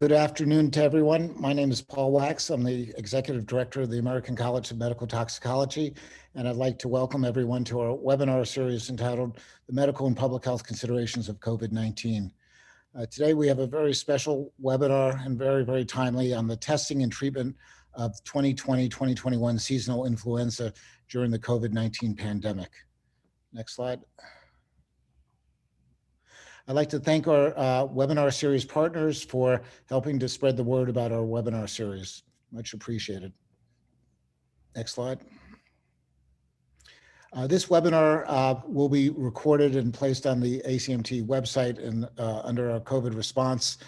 Good afternoon to everyone. My name is Paul Wax. I'm the Executive Director of the American College of Medical Toxicology, and I'd like to welcome everyone to our webinar series entitled The Medical and Public Health Considerations of COVID-19. Today we have a very special webinar and very timely on the testing and treatment of 2020-2021 seasonal influenza during the COVID-19 pandemic. Next slide. I'd like to thank our webinar series partners for helping to spread the word about our webinar series. Much appreciated. Next slide. This webinar will be recorded and placed on the ACMT website and under our COVID response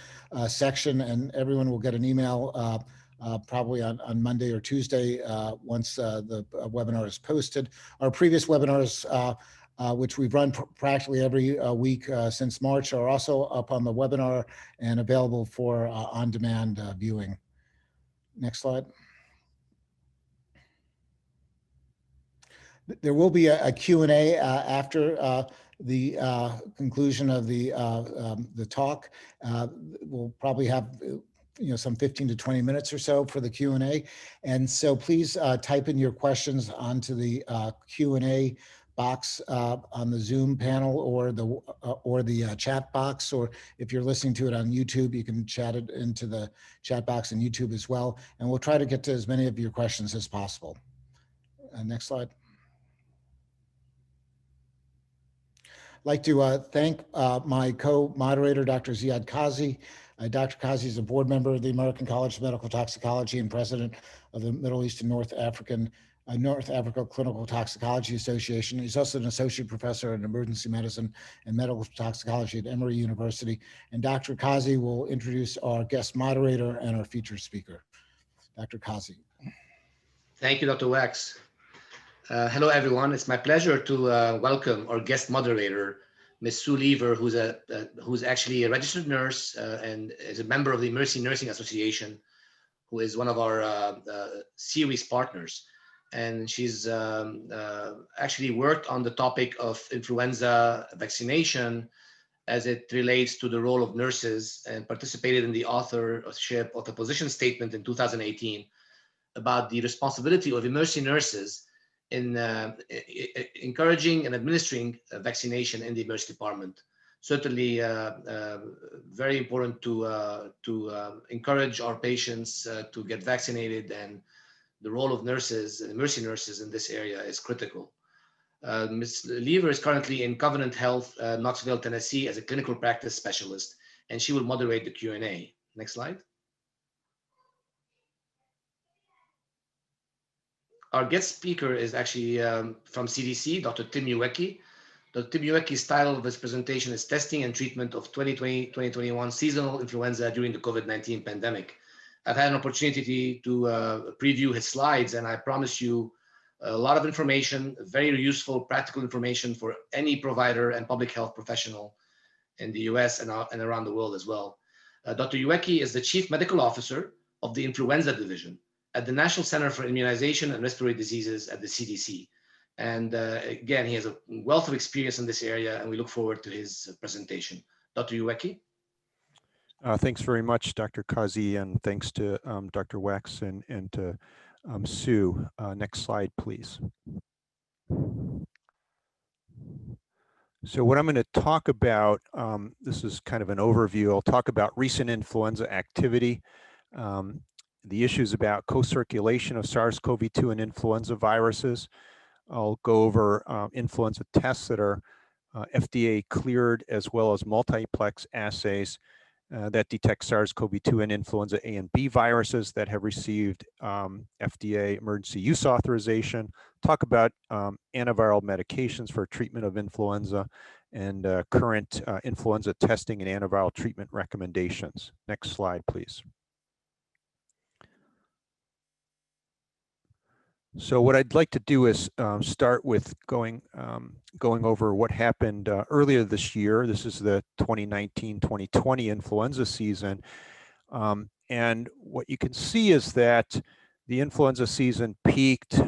section, and everyone will get an email probably on Monday or Tuesday once the webinar is posted. Our previous webinars which we've run practically every week since March, are also up on the webinar and available for on-demand viewing. Next slide. There will be a Q&A after the conclusion of the talk. We'll probably have some 15 to 20 minutes or so for the Q&A. And so please type in your questions onto the Q&A box on the Zoom panel or the chat box, or if you're listening to it on YouTube, you can chat it into the chat box on YouTube as well. And we'll try to get to as many of your questions as possible. Next slide. I'd like to thank my co-moderator, Dr. Ziad Kazi. Dr. Kazi is a board member of the American College of Medical Toxicology and president of the Middle East and North Africa Clinical Toxicology Association. He's also an associate professor in emergency medicine and medical toxicology at Emory University. And Dr. Kazi will introduce our guest moderator and our featured speaker. Dr. Kazi. Thank you, Dr. Wax. Hello, everyone. It's my pleasure to welcome our guest moderator, Ms. Sue Lever, who's actually a registered nurse and is a member of the Mercy Nursing Association, who is one of our series partners. And she's actually worked on the topic of influenza vaccination as it relates to the role of nurses, and participated in the authorship of a position statement in 2018 about the responsibility of emergency nurses in encouraging and administering vaccination in the emergency department. Certainly very important to encourage our patients to get vaccinated, and the role of nurses, emergency nurses in this area is critical. Ms. Lever is currently in Covenant Health, Knoxville, Tennessee, as a clinical practice specialist, and she will moderate the Q&A. Next slide. Our guest speaker is actually from CDC, Dr. Tim Uyeki. Dr. Tim Uyeki's title of his presentation is Testing and Treatment of 2020-2021 Seasonal Influenza During the COVID-19 Pandemic. I've had an opportunity to preview his slides, and I promise you a lot of information, very useful, practical information for any provider and public health professional in the US and around the world as well. Dr. Uyeki is the Chief Medical Officer of the Influenza Division at the National Center for Immunization and Respiratory Diseases at the CDC. And again, he has a wealth of experience in this area, and we look forward to his presentation. Dr. Uyeki? Thanks very much, Dr. Kazi, and thanks to Dr. Wax and to Sue. Next slide, please. So what I'm going to talk about, this is kind of an overview. I'll talk about recent influenza activity, the issues about co-circulation of SARS-CoV-2 and influenza viruses. I'll go over influenza tests that are FDA cleared, as well as multiplex assays that detect SARS-CoV-2 and influenza A and B viruses that have received FDA emergency use authorization. Talk about antiviral medications for treatment of influenza and current influenza testing and antiviral treatment recommendations. Next slide, please. So what I'd like to do is start with going over what happened earlier this year. This is the 2019-2020 influenza season. And what you can see is that the influenza season peaked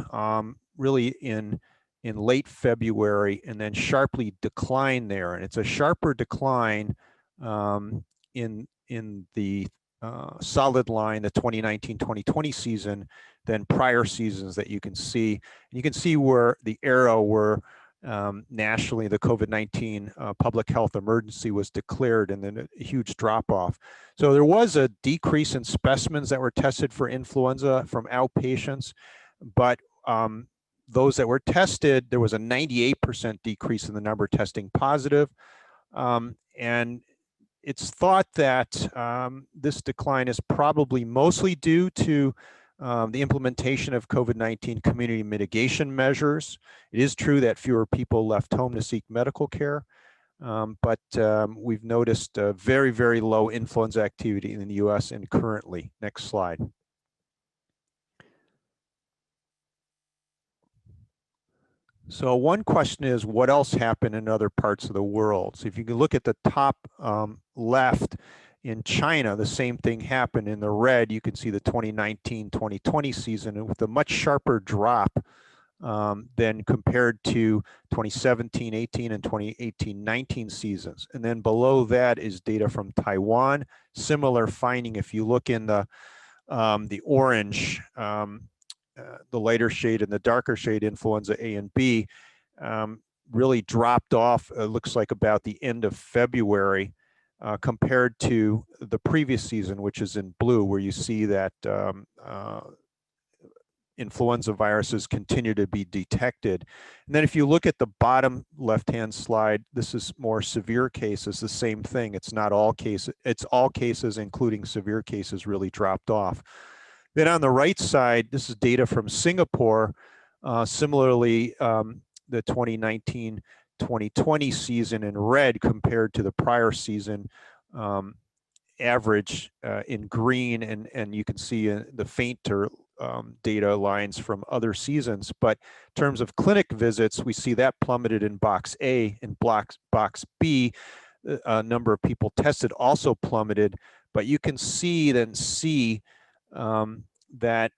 really in late February and then sharply declined there. And it's a sharper decline in the solid line, the 2019-2020 season, than prior seasons that you can see. And you can see where the arrow where nationally the COVID-19 public health emergency was declared, and then a huge drop off. So there was a decrease in specimens that were tested for influenza from outpatients, but those that were tested, there was a 98% decrease in the number testing positive. And it's thought that this decline is probably mostly due to the implementation of COVID-19 community mitigation measures. It is true that fewer people left home to seek medical care, but we've noticed very, very low influenza activity in the US and currently. Next slide. So one question is, what else happened in other parts of the world? So if you can look at the top left, in China, the same thing happened. In the red, you can see the 2019-2020 season, and with a much sharper drop than compared to 2017-18 and 2018-19 seasons. And then below that is data from Taiwan. Similar finding if you look in the orange, the lighter shade and the darker shade, influenza A and B, really dropped off, it looks like about the end of February, compared to the previous season, which is in blue, where you see that influenza viruses continue to be detected. And then if you look at the bottom left-hand slide, this is more severe cases, the same thing. It's not all cases, it's all cases, including severe cases, really dropped off. Then on the right side, this is data from Singapore. Similarly, the 2019-2020 season in red compared to the prior season, average in green, and you can see the fainter data lines from other seasons. But in terms of clinic visits, we see that plummeted in box A. In box B, a number of people tested also plummeted, but you can see then C that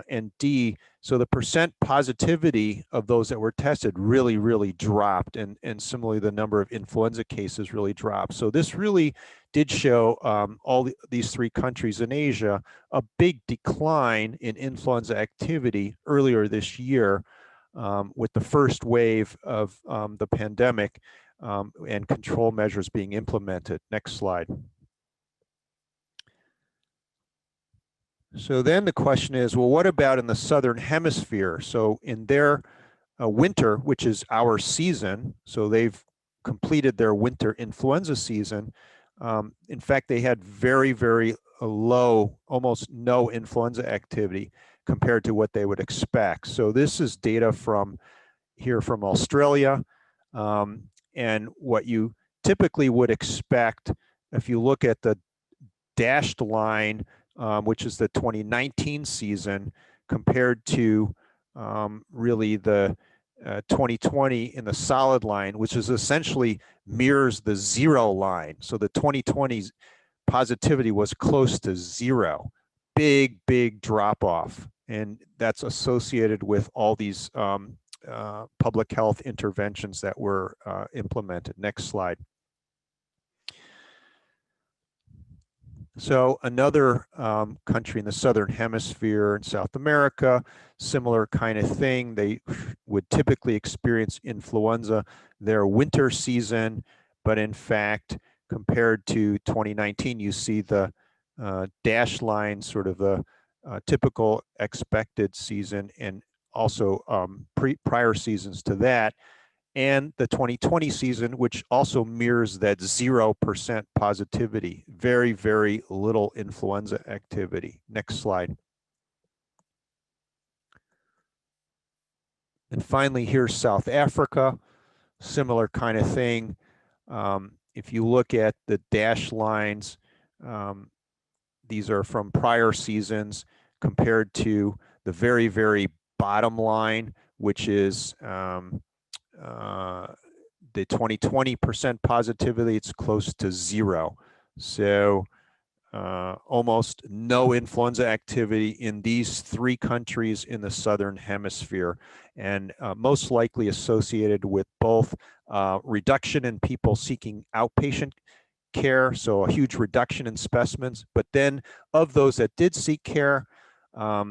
and D, so the percent positivity of those that were tested really, really dropped, and similarly the number of influenza cases really dropped. So this really did show these three countries in Asia a big decline in influenza activity earlier this year with the first wave of the pandemic and control measures being implemented. Next slide. So then the question is, well, what about in the Southern Hemisphere? So in their winter, which is our season, so they've completed their winter influenza season. In fact, they had very, very low, almost no influenza activity compared to what they would expect. So this is data from here from Australia. And what you typically would expect, if you look at the dashed line, which is the 2019 season, compared to really the 2020 in the solid line, which is essentially mirrors the zero line. So the 2020 positivity was close to zero. Big, big drop off. And that's associated with all these public health interventions that were implemented. Next slide. So another country in the Southern Hemisphere in South America, similar kind of thing. They would typically experience influenza their winter season, but in fact, compared to 2019, you see the dashed line, sort of the typical expected season, and also prior seasons to that. And the 2020 season, which also mirrors that 0% positivity, very, very little influenza activity. Next slide. And finally, here's South Africa, similar kind of thing. If you look at the dashed lines, these are from prior seasons compared to the very, very bottom line, which is the 20% positivity, it's close to zero. So almost no influenza activity in these three countries in the Southern Hemisphere, and most likely associated with both reduction in people seeking outpatient care, so a huge reduction in specimens. But then of those that did seek care, a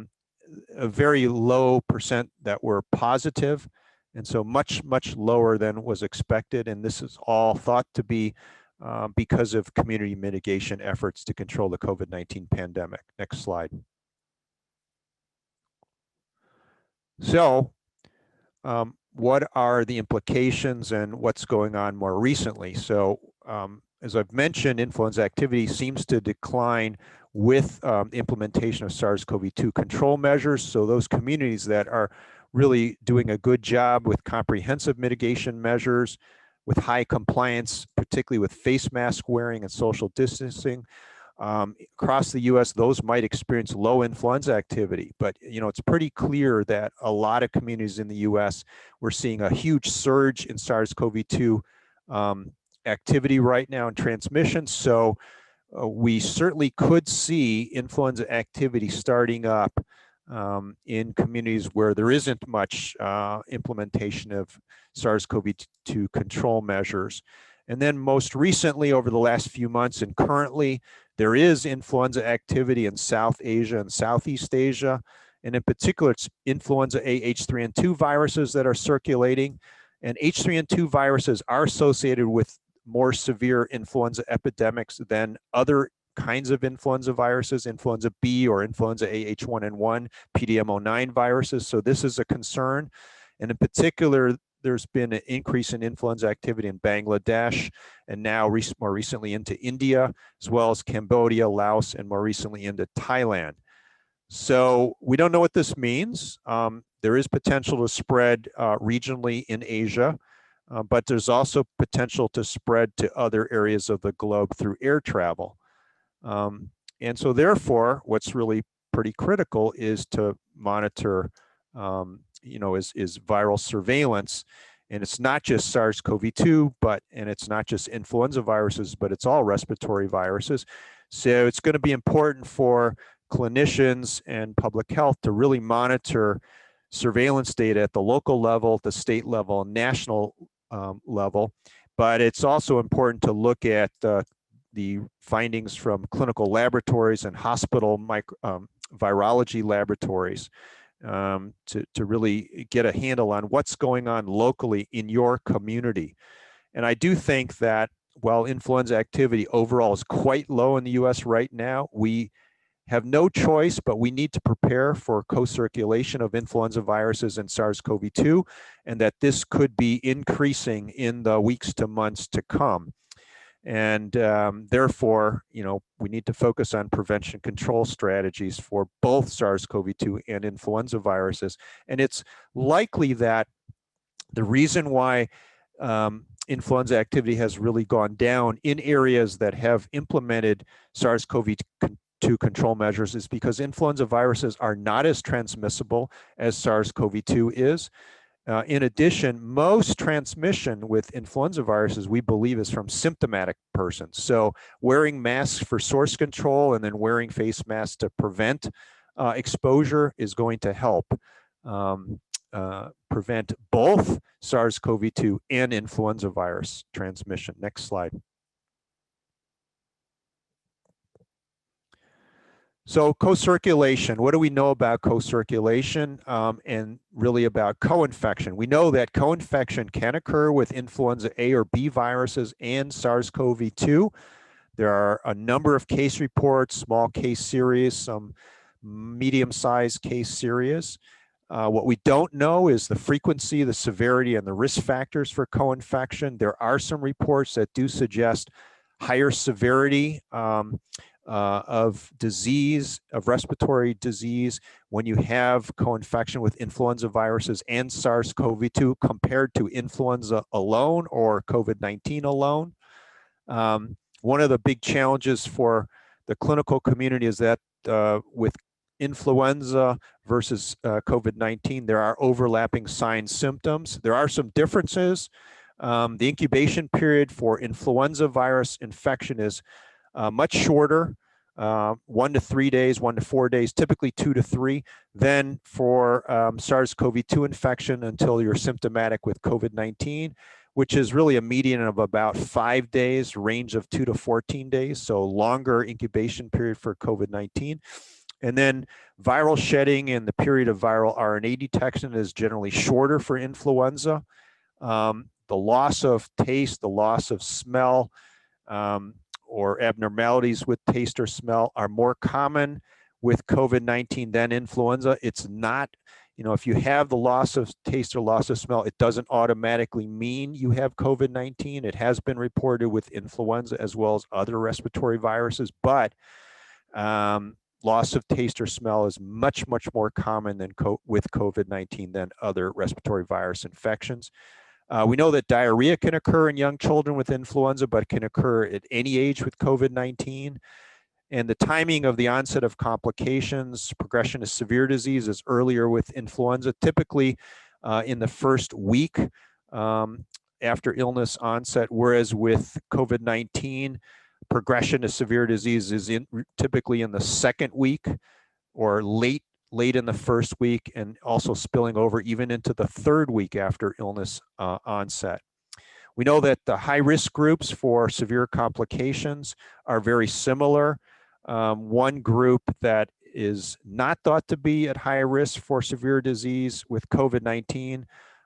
very low percent that were positive, and so much lower than was expected. And this is all thought to be because of community mitigation efforts to control the COVID-19 pandemic. Next slide. So what are the implications and what's going on more recently? So as I've mentioned, influenza activity seems to decline with implementation of SARS-CoV-2 control measures. So those communities that are really doing a good job with comprehensive mitigation measures, with high compliance, particularly with face mask wearing and social distancing, across the US, those might experience low influenza activity. But it's pretty clear that a lot of communities in the US, we're seeing a huge surge in SARS-CoV-2 activity right now in transmission. So we certainly could see influenza activity starting up in communities where there isn't much implementation of SARS-CoV-2 control measures. And then most recently, over the last few months and currently, there is influenza activity in South Asia and Southeast Asia. And in particular, it's influenza A H3N2 viruses that are circulating. And H3N2 viruses are associated with more severe influenza epidemics than other kinds of influenza viruses, influenza B or influenza AH1N1, PDM09 viruses. So this is a concern. And in particular, there's been an increase in influenza activity in Bangladesh, and now more recently into India, as well as Cambodia, Laos, and more recently into Thailand. So we don't know what this means. There is potential to spread regionally in Asia, but there's also potential to spread to other areas of the globe through air travel. And so therefore, what's really pretty critical is to monitor is viral surveillance. And it's not just SARS-CoV-2, and it's not just influenza viruses, but it's all respiratory viruses. So it's going to be important for clinicians and public health to really monitor surveillance data at the local level, the state level, national level. But it's also important to look at the findings from clinical laboratories and hospital virology laboratories to really get a handle on what's going on locally in your community. And I do think that while influenza activity overall is quite low in the US right now, we have no choice, but we need to prepare for co-circulation of influenza viruses and SARS-CoV-2, and that this could be increasing in the weeks to months to come. And therefore, we need to focus on prevention control strategies for both SARS-CoV-2 and influenza viruses. And it's likely that the reason why influenza activity has really gone down in areas that have implemented SARS-CoV-2 control measures is because influenza viruses are not as transmissible as SARS-CoV-2 is. In addition, most transmission with influenza viruses, we believe, is from symptomatic persons. So wearing masks for source control and then wearing face masks to prevent exposure is going to help prevent both SARS-CoV-2 and influenza virus transmission. Next slide. So co-circulation, what do we know about co-circulation and really about co-infection? We know that co-infection can occur with influenza A or B viruses and SARS-CoV-2. There are a number of case reports, small case series, some medium-sized case series. What we don't know is the frequency, the severity, and the risk factors for co-infection. There are some reports that do suggest higher severity of disease, of respiratory disease, when you have co-infection with influenza viruses and SARS-CoV-2 compared to influenza alone or COVID-19 alone. One of the big challenges for the clinical community is that with influenza versus COVID-19, there are overlapping signs, symptoms. There are some differences. The incubation period for influenza virus infection is much shorter, 1 to 3 days, 1 to 4 days, typically 2 to 3. Then for SARS-CoV-2 infection until you're symptomatic with COVID-19, which is really a median of about 5 days, range of 2 to 14 days, so longer incubation period for COVID-19. And then viral shedding and the period of viral RNA detection is generally shorter for influenza. The loss of taste, the loss of smell, or abnormalities with taste or smell are more common with COVID-19 than influenza. It's not, if you have the loss of taste or loss of smell, it doesn't automatically mean you have COVID-19. It has been reported with influenza as well as other respiratory viruses, but loss of taste or smell is much, much more common than with COVID-19 than other respiratory virus infections. We know that diarrhea can occur in young children with influenza, but can occur at any age with COVID-19. And the timing of the onset of complications, progression to severe disease is earlier with influenza, typically in the first week after illness onset, whereas with COVID-19, progression to severe disease is typically in the second week or late in the first week, and also spilling over even into the third week after illness onset. We know that the high-risk groups for severe complications are very similar. One group that is not thought to be at high risk for severe disease with COVID-19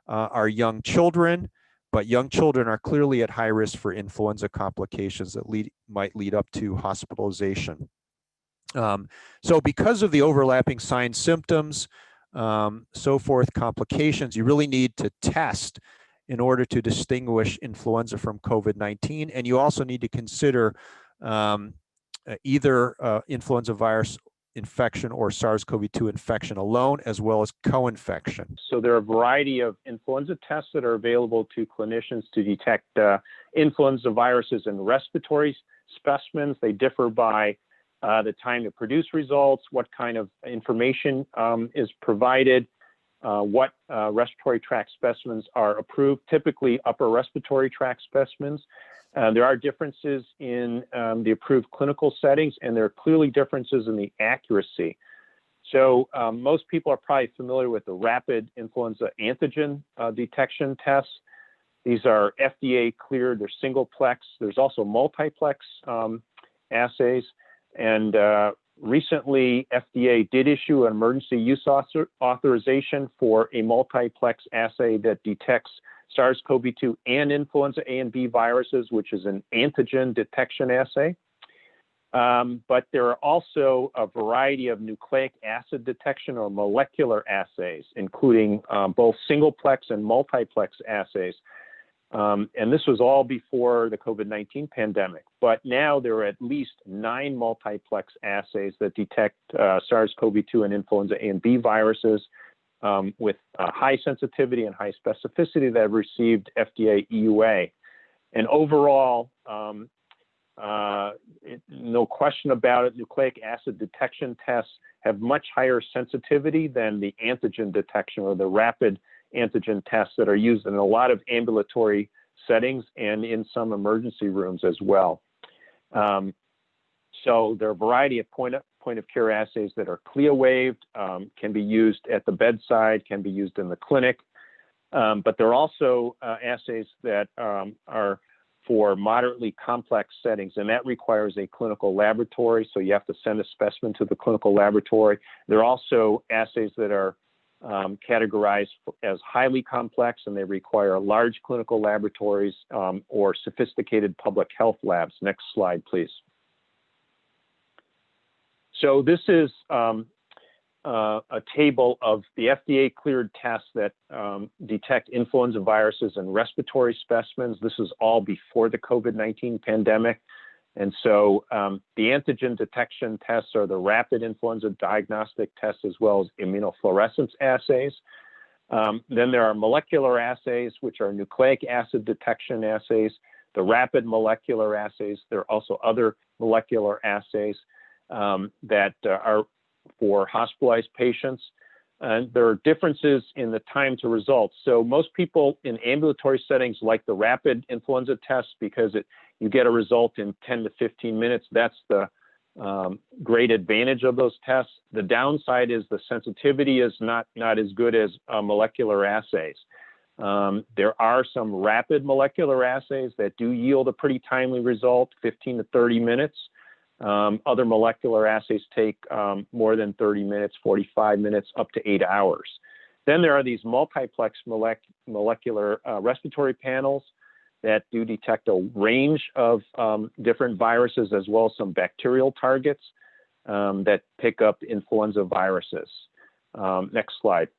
are young children, but young children are clearly at high risk for influenza complications that might lead up to hospitalization. So because of the overlapping signs, symptoms, so forth, complications, you really need to test in order to distinguish influenza from COVID-19. And you also need to consider either influenza virus infection or SARS-CoV-2 infection alone, as well as co-infection. So there are a variety of influenza tests that are available to clinicians to detect influenza viruses in respiratory specimens. They differ by the time to produce results, what kind of information is provided, what respiratory tract specimens are approved, typically upper respiratory tract specimens. There are differences in the approved clinical settings, and there are clearly differences in the accuracy. So most people are probably familiar with the rapid influenza antigen detection tests. These are FDA cleared, they're singleplex. There's also multiplex assays. And recently, FDA did issue an emergency use authorization for a multiplex assay that detects SARS-CoV-2 and influenza A and B viruses, which is an antigen detection assay. But there are also a variety of nucleic acid detection or molecular assays, including both singleplex and multiplex assays. And this was all before the COVID-19 pandemic. But now there are at least 9 multiplex assays that detect SARS-CoV-2 and influenza A and B viruses with high sensitivity and high specificity that have received FDA EUA. And overall, no question about it, nucleic acid detection tests have much higher sensitivity than the antigen detection or the rapid antigen tests that are used in a lot of ambulatory settings and in some emergency rooms as well. So there are a variety of point of care assays that are CLIA waived, can be used at the bedside, can be used in the clinic. But there are also assays that are for moderately complex settings, and that requires a clinical laboratory. So you have to send a specimen to the clinical laboratory. There are also assays that are categorized as highly complex, and they require large clinical laboratories or sophisticated public health labs. Next slide, please. So this is a table of the FDA cleared tests that detect influenza viruses and respiratory specimens. This is all before the COVID-19 pandemic. And so the antigen detection tests are the rapid influenza diagnostic tests as well as immunofluorescence assays. Then there are molecular assays, which are nucleic acid detection assays, the rapid molecular assays. There are also other molecular assays that are for hospitalized patients. And there are differences in the time to results. So most people in ambulatory settings like the rapid influenza test because you get a result in 10 to 15 minutes. That's the great advantage of those tests. The downside is the sensitivity is not as good as molecular assays. There are some rapid molecular assays that do yield a pretty timely result, 15 to 30 minutes. Other molecular assays take more than 30 minutes, 45 minutes, up to 8 hours. Then there are these multiplex molecular respiratory panels that do detect a range of different viruses as well as some bacterial targets that pick up influenza viruses. Next slide.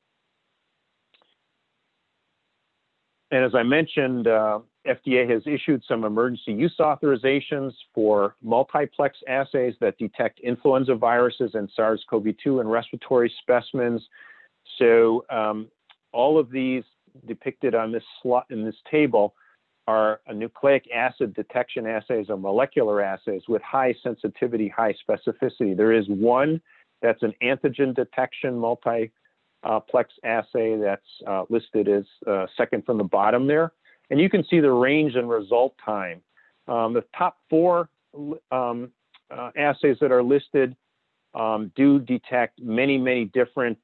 And as I mentioned, FDA has issued some emergency use authorizations for multiplex assays that detect influenza viruses and SARS-CoV-2 in respiratory specimens. So all of these depicted on this slot in this table are a nucleic acid detection assays or molecular assays with high sensitivity, high specificity. There is one that's an antigen detection multiplex assay that's listed as second from the bottom there. And you can see the range and result time. The top 4 assays that are listed do detect many, many different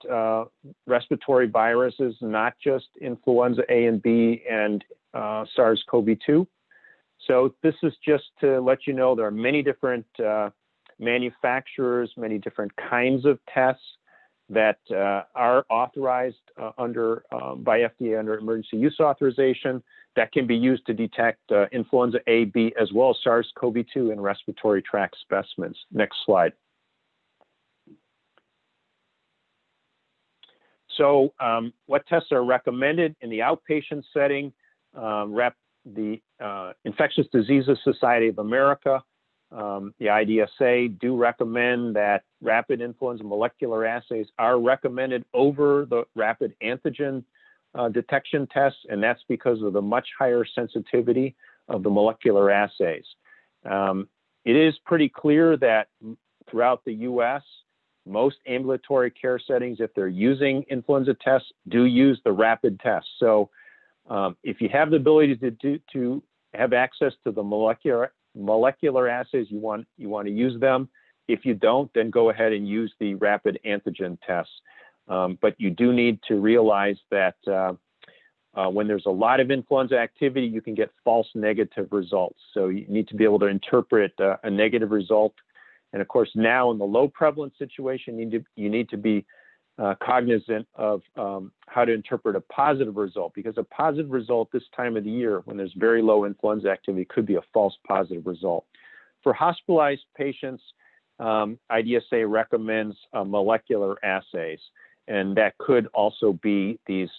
respiratory viruses, not just influenza A and B and SARS-CoV-2. So this is just to let you know there are many different manufacturers, many different kinds of tests that are authorized by FDA under emergency use authorization that can be used to detect influenza A, B, as well as SARS-CoV-2 in respiratory tract specimens. Next slide. So what tests are recommended in the outpatient setting? The Infectious Diseases Society of America, the IDSA, do recommend that rapid influenza molecular assays are recommended over the rapid antigen detection tests, and that's because of the much higher sensitivity of the molecular assays. It is pretty clear that throughout the U.S., most ambulatory care settings, if they're using influenza tests, do use the rapid tests. So if you have the ability to have access to the molecular assays, you want to use them. If you don't, then go ahead and use the rapid antigen tests. But you do need to realize that when there's a lot of influenza activity, you can get false negative results. So you need to be able to interpret a negative result. And of course, now in the low prevalence situation, you need to be cognizant of how to interpret a positive result, because a positive result this time of the year, when there's very low influenza activity, could be a false positive result. For hospitalized patients, IDSA recommends molecular assays, and that could also be these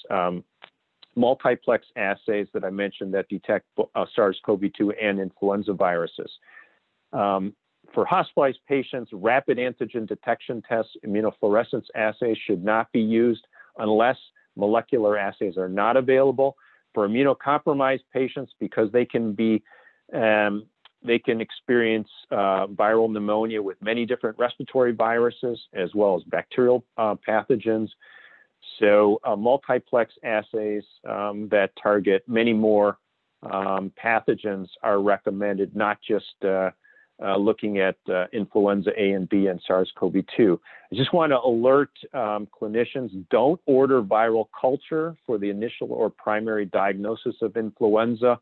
multiplex assays that I mentioned that detect SARS-CoV-2 and influenza viruses. For hospitalized patients, rapid antigen detection tests, immunofluorescence assays should not be used unless molecular assays are not available. For immunocompromised patients, because they can experience viral pneumonia with many different respiratory viruses as well as bacterial pathogens. So multiplex assays that target many more pathogens are recommended, not just looking at influenza A and B and SARS-CoV-2. I just want to alert clinicians, don't order viral culture for the initial or primary diagnosis of influenza.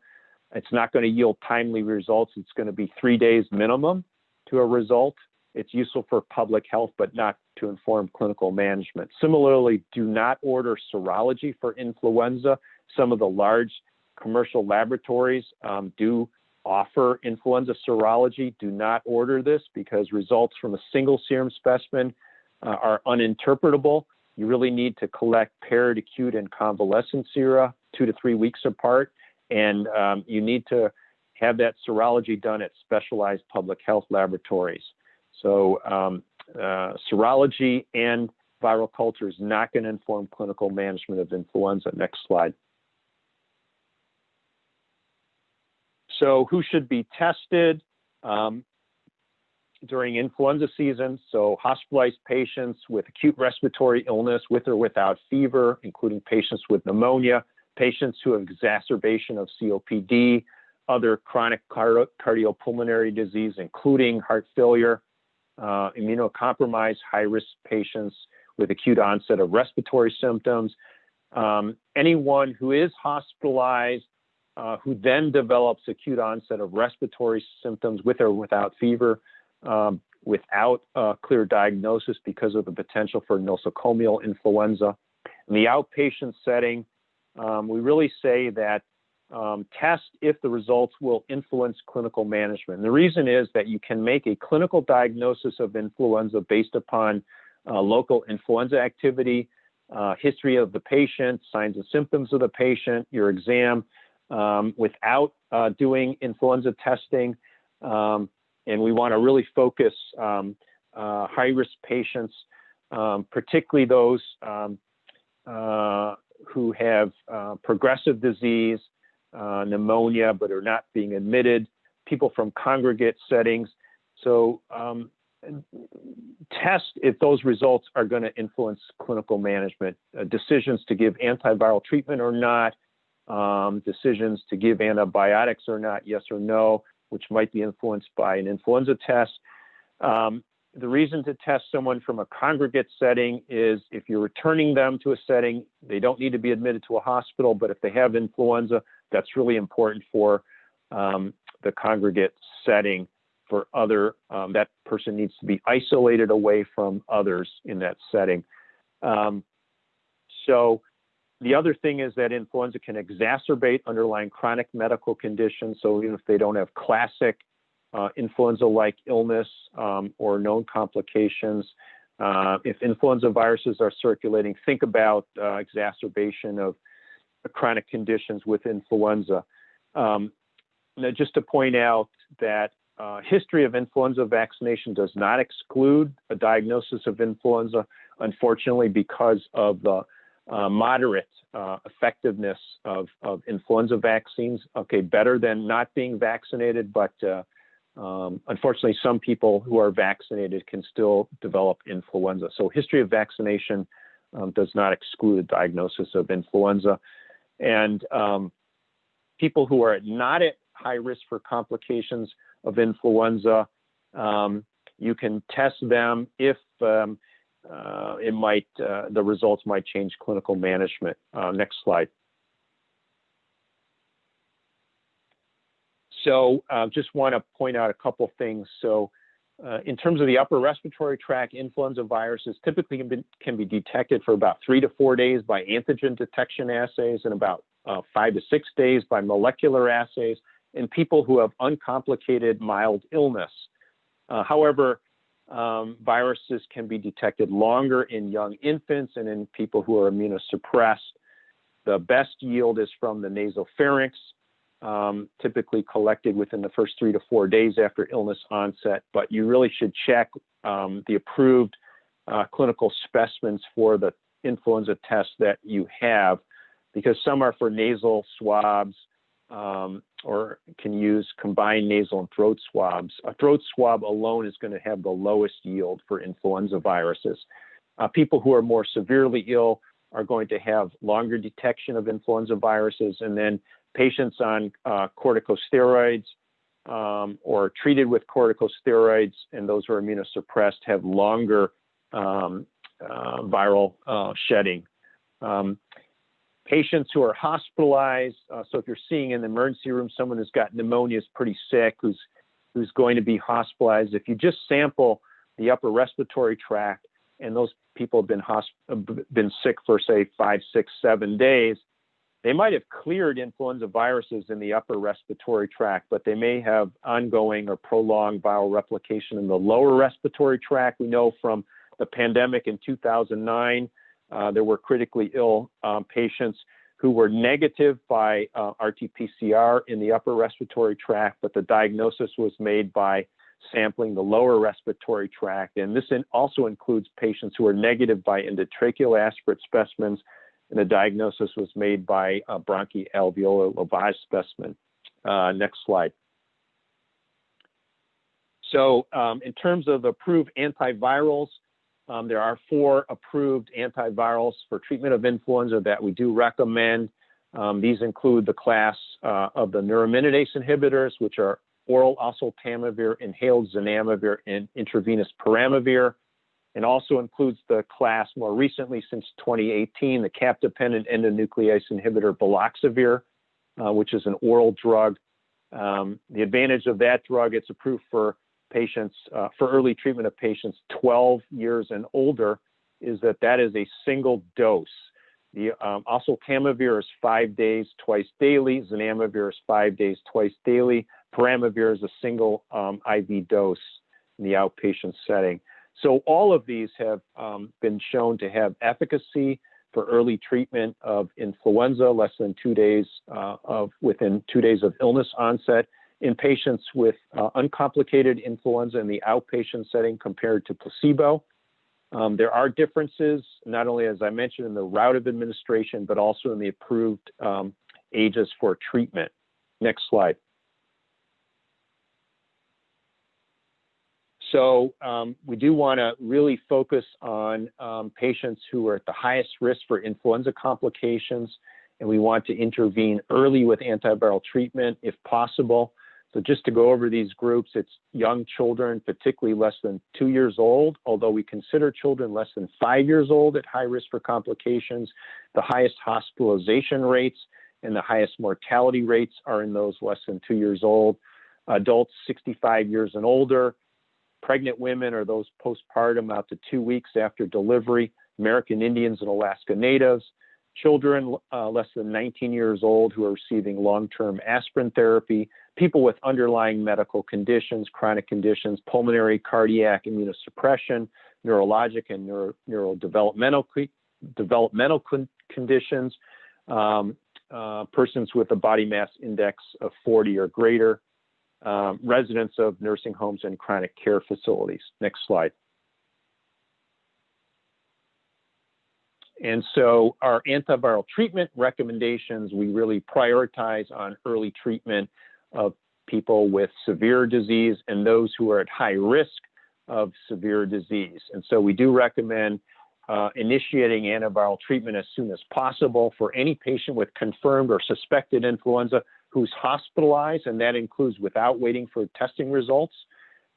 It's not going to yield timely results. It's going to be 3 days minimum to a result. It's useful for public health, but not to inform clinical management. Similarly, do not order serology for influenza. Some of the large commercial laboratories do offer influenza serology. Do not order this because results from a single serum specimen are uninterpretable. You really need to collect paired, acute, and convalescent sera 2 to 3 weeks apart, and you need to have that serology done at specialized public health laboratories. So serology and viral culture is not going to inform clinical management of influenza. Next slide. So who should be tested during influenza season? So hospitalized patients with acute respiratory illness with or without fever, including patients with pneumonia, patients who have exacerbation of COPD, other chronic cardiopulmonary disease, including heart failure, immunocompromised high-risk patients with acute onset of respiratory symptoms, Anyone who is hospitalized, who then develops acute onset of respiratory symptoms with or without fever, without a clear diagnosis because of the potential for nosocomial influenza. In the outpatient setting, we really say that test if the results will influence clinical management. And the reason is that you can make a clinical diagnosis of influenza based upon local influenza activity, history of the patient, signs and symptoms of the patient, your exam, without doing influenza testing. And we want to really focus high-risk patients, particularly those who have progressive disease, pneumonia, but are not being admitted, people from congregate settings. So test if those results are going to influence clinical management, decisions to give antiviral treatment or not, decisions to give antibiotics or not, yes or no, which might be influenced by an influenza test. The reason to test someone from a congregate setting is if you're returning them to a setting, they don't need to be admitted to a hospital, but if they have influenza, that's really important for the congregate setting. For other, that person needs to be isolated away from others in that setting. So the other thing is that influenza can exacerbate underlying chronic medical conditions. So even if they don't have classic influenza-like illness or known complications, if influenza viruses are circulating, think about exacerbation of chronic conditions with influenza. Now, just to point out that history of influenza vaccination does not exclude a diagnosis of influenza, unfortunately, because of the moderate effectiveness of influenza vaccines. Okay, better than not being vaccinated, but unfortunately, some people who are vaccinated can still develop influenza. So history of vaccination does not exclude a diagnosis of influenza. And people who are not at high risk for complications of influenza, you can test them if the results might change clinical management. Next slide. So just want to point out a couple things. So in terms of the upper respiratory tract, influenza viruses typically can be detected for about 3 to 4 days by antigen detection assays and about 5 to 6 days by molecular assays in people who have uncomplicated mild illness. However, viruses can be detected longer in young infants and in people who are immunosuppressed. The best yield is from the nasopharynx, typically collected within the first 3 to 4 days after illness onset, but you really should check the approved clinical specimens for the influenza test that you have, because some are for nasal swabs or can use combined nasal and throat swabs. A throat swab alone is going to have the lowest yield for influenza viruses. People who are more severely ill are going to have longer detection of influenza viruses, and then patients on corticosteroids or treated with corticosteroids and those who are immunosuppressed have longer viral shedding. Patients who are hospitalized, so if you're seeing in the emergency room someone who's got pneumonia, is pretty sick, who's going to be hospitalized, if you just sample the upper respiratory tract and those people have been sick for, say, 5, 6, 7 days, they might have cleared influenza viruses in the upper respiratory tract, but they may have ongoing or prolonged viral replication in the lower respiratory tract. We know from the pandemic in 2009, there were critically ill patients who were negative by RT-PCR in the upper respiratory tract, but the diagnosis was made by sampling the lower respiratory tract. And this also includes patients who are negative by endotracheal aspirate specimens, and the diagnosis was made by a bronchoalveolar lavage specimen. Next slide. So in terms of approved antivirals, there are 4 approved antivirals for treatment of influenza that we do recommend. These include the class of the neuraminidase inhibitors, which are oral oseltamivir, inhaled zanamivir, and intravenous peramivir. and also includes the class more recently since 2018, the CAPT-dependent endonuclease inhibitor baloxavir, which is an oral drug. The advantage of that drug, it's approved for patients, for early treatment of patients 12 years and older, is that is a single dose. The OSELTAMIVIR is 5 days twice daily. Zanamivir is 5 days twice daily. Peramivir is a single IV dose in the outpatient setting. So all of these have been shown to have efficacy for early treatment of influenza less than 2 days within 2 days of illness onset in patients with uncomplicated influenza in the outpatient setting compared to placebo. There are differences, not only, as I mentioned, in the route of administration, but also in the approved ages for treatment. Next slide. So we do want to really focus on patients who are at the highest risk for influenza complications, and we want to intervene early with antiviral treatment if possible. So just to go over these groups, it's young children, particularly less than 2 years old, although we consider children less than 5 years old at high risk for complications. The highest hospitalization rates and the highest mortality rates are in those less than 2 years old. Adults 65 years and older, pregnant women or those postpartum out to 2 weeks after delivery, American Indians and Alaska Natives, children less than 19 years old who are receiving long-term aspirin therapy, people with underlying medical conditions, chronic conditions, pulmonary, cardiac, immunosuppression, neurologic and neurodevelopmental conditions, persons with a body mass index of 40 or greater, residents of nursing homes and chronic care facilities. Next slide. And so our antiviral treatment recommendations, we really prioritize on early treatment of people with severe disease and those who are at high risk of severe disease. And so we do recommend initiating antiviral treatment as soon as possible for any patient with confirmed or suspected influenza who's hospitalized, and that includes without waiting for testing results,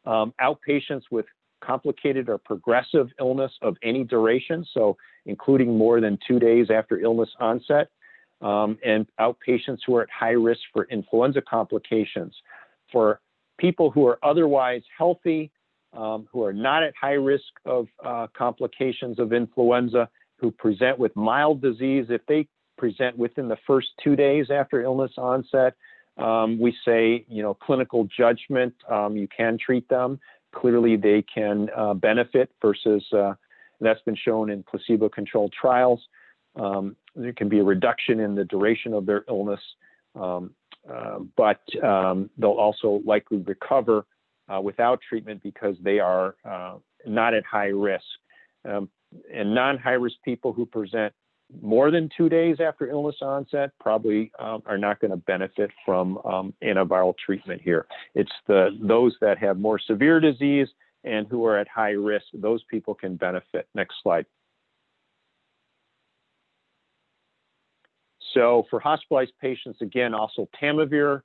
outpatients with complicated or progressive illness of any duration, so including more than 2 days after illness onset, and outpatients who are at high risk for influenza complications. For people who are otherwise healthy, who are not at high risk of complications of influenza, who present with mild disease, if they present within the first 2 days after illness onset, we say, clinical judgment, you can treat them. Clearly, they can benefit versus, that's been shown in placebo-controlled trials. There can be a reduction in the duration of their illness, but they'll also likely recover without treatment because they are not at high risk. And non-high-risk people who present more than 2 days after illness onset probably are not going to benefit from antiviral treatment here. It's those that have more severe disease and who are at high risk, those people can benefit. Next slide. So for hospitalized patients, again, OSELTAMIVIR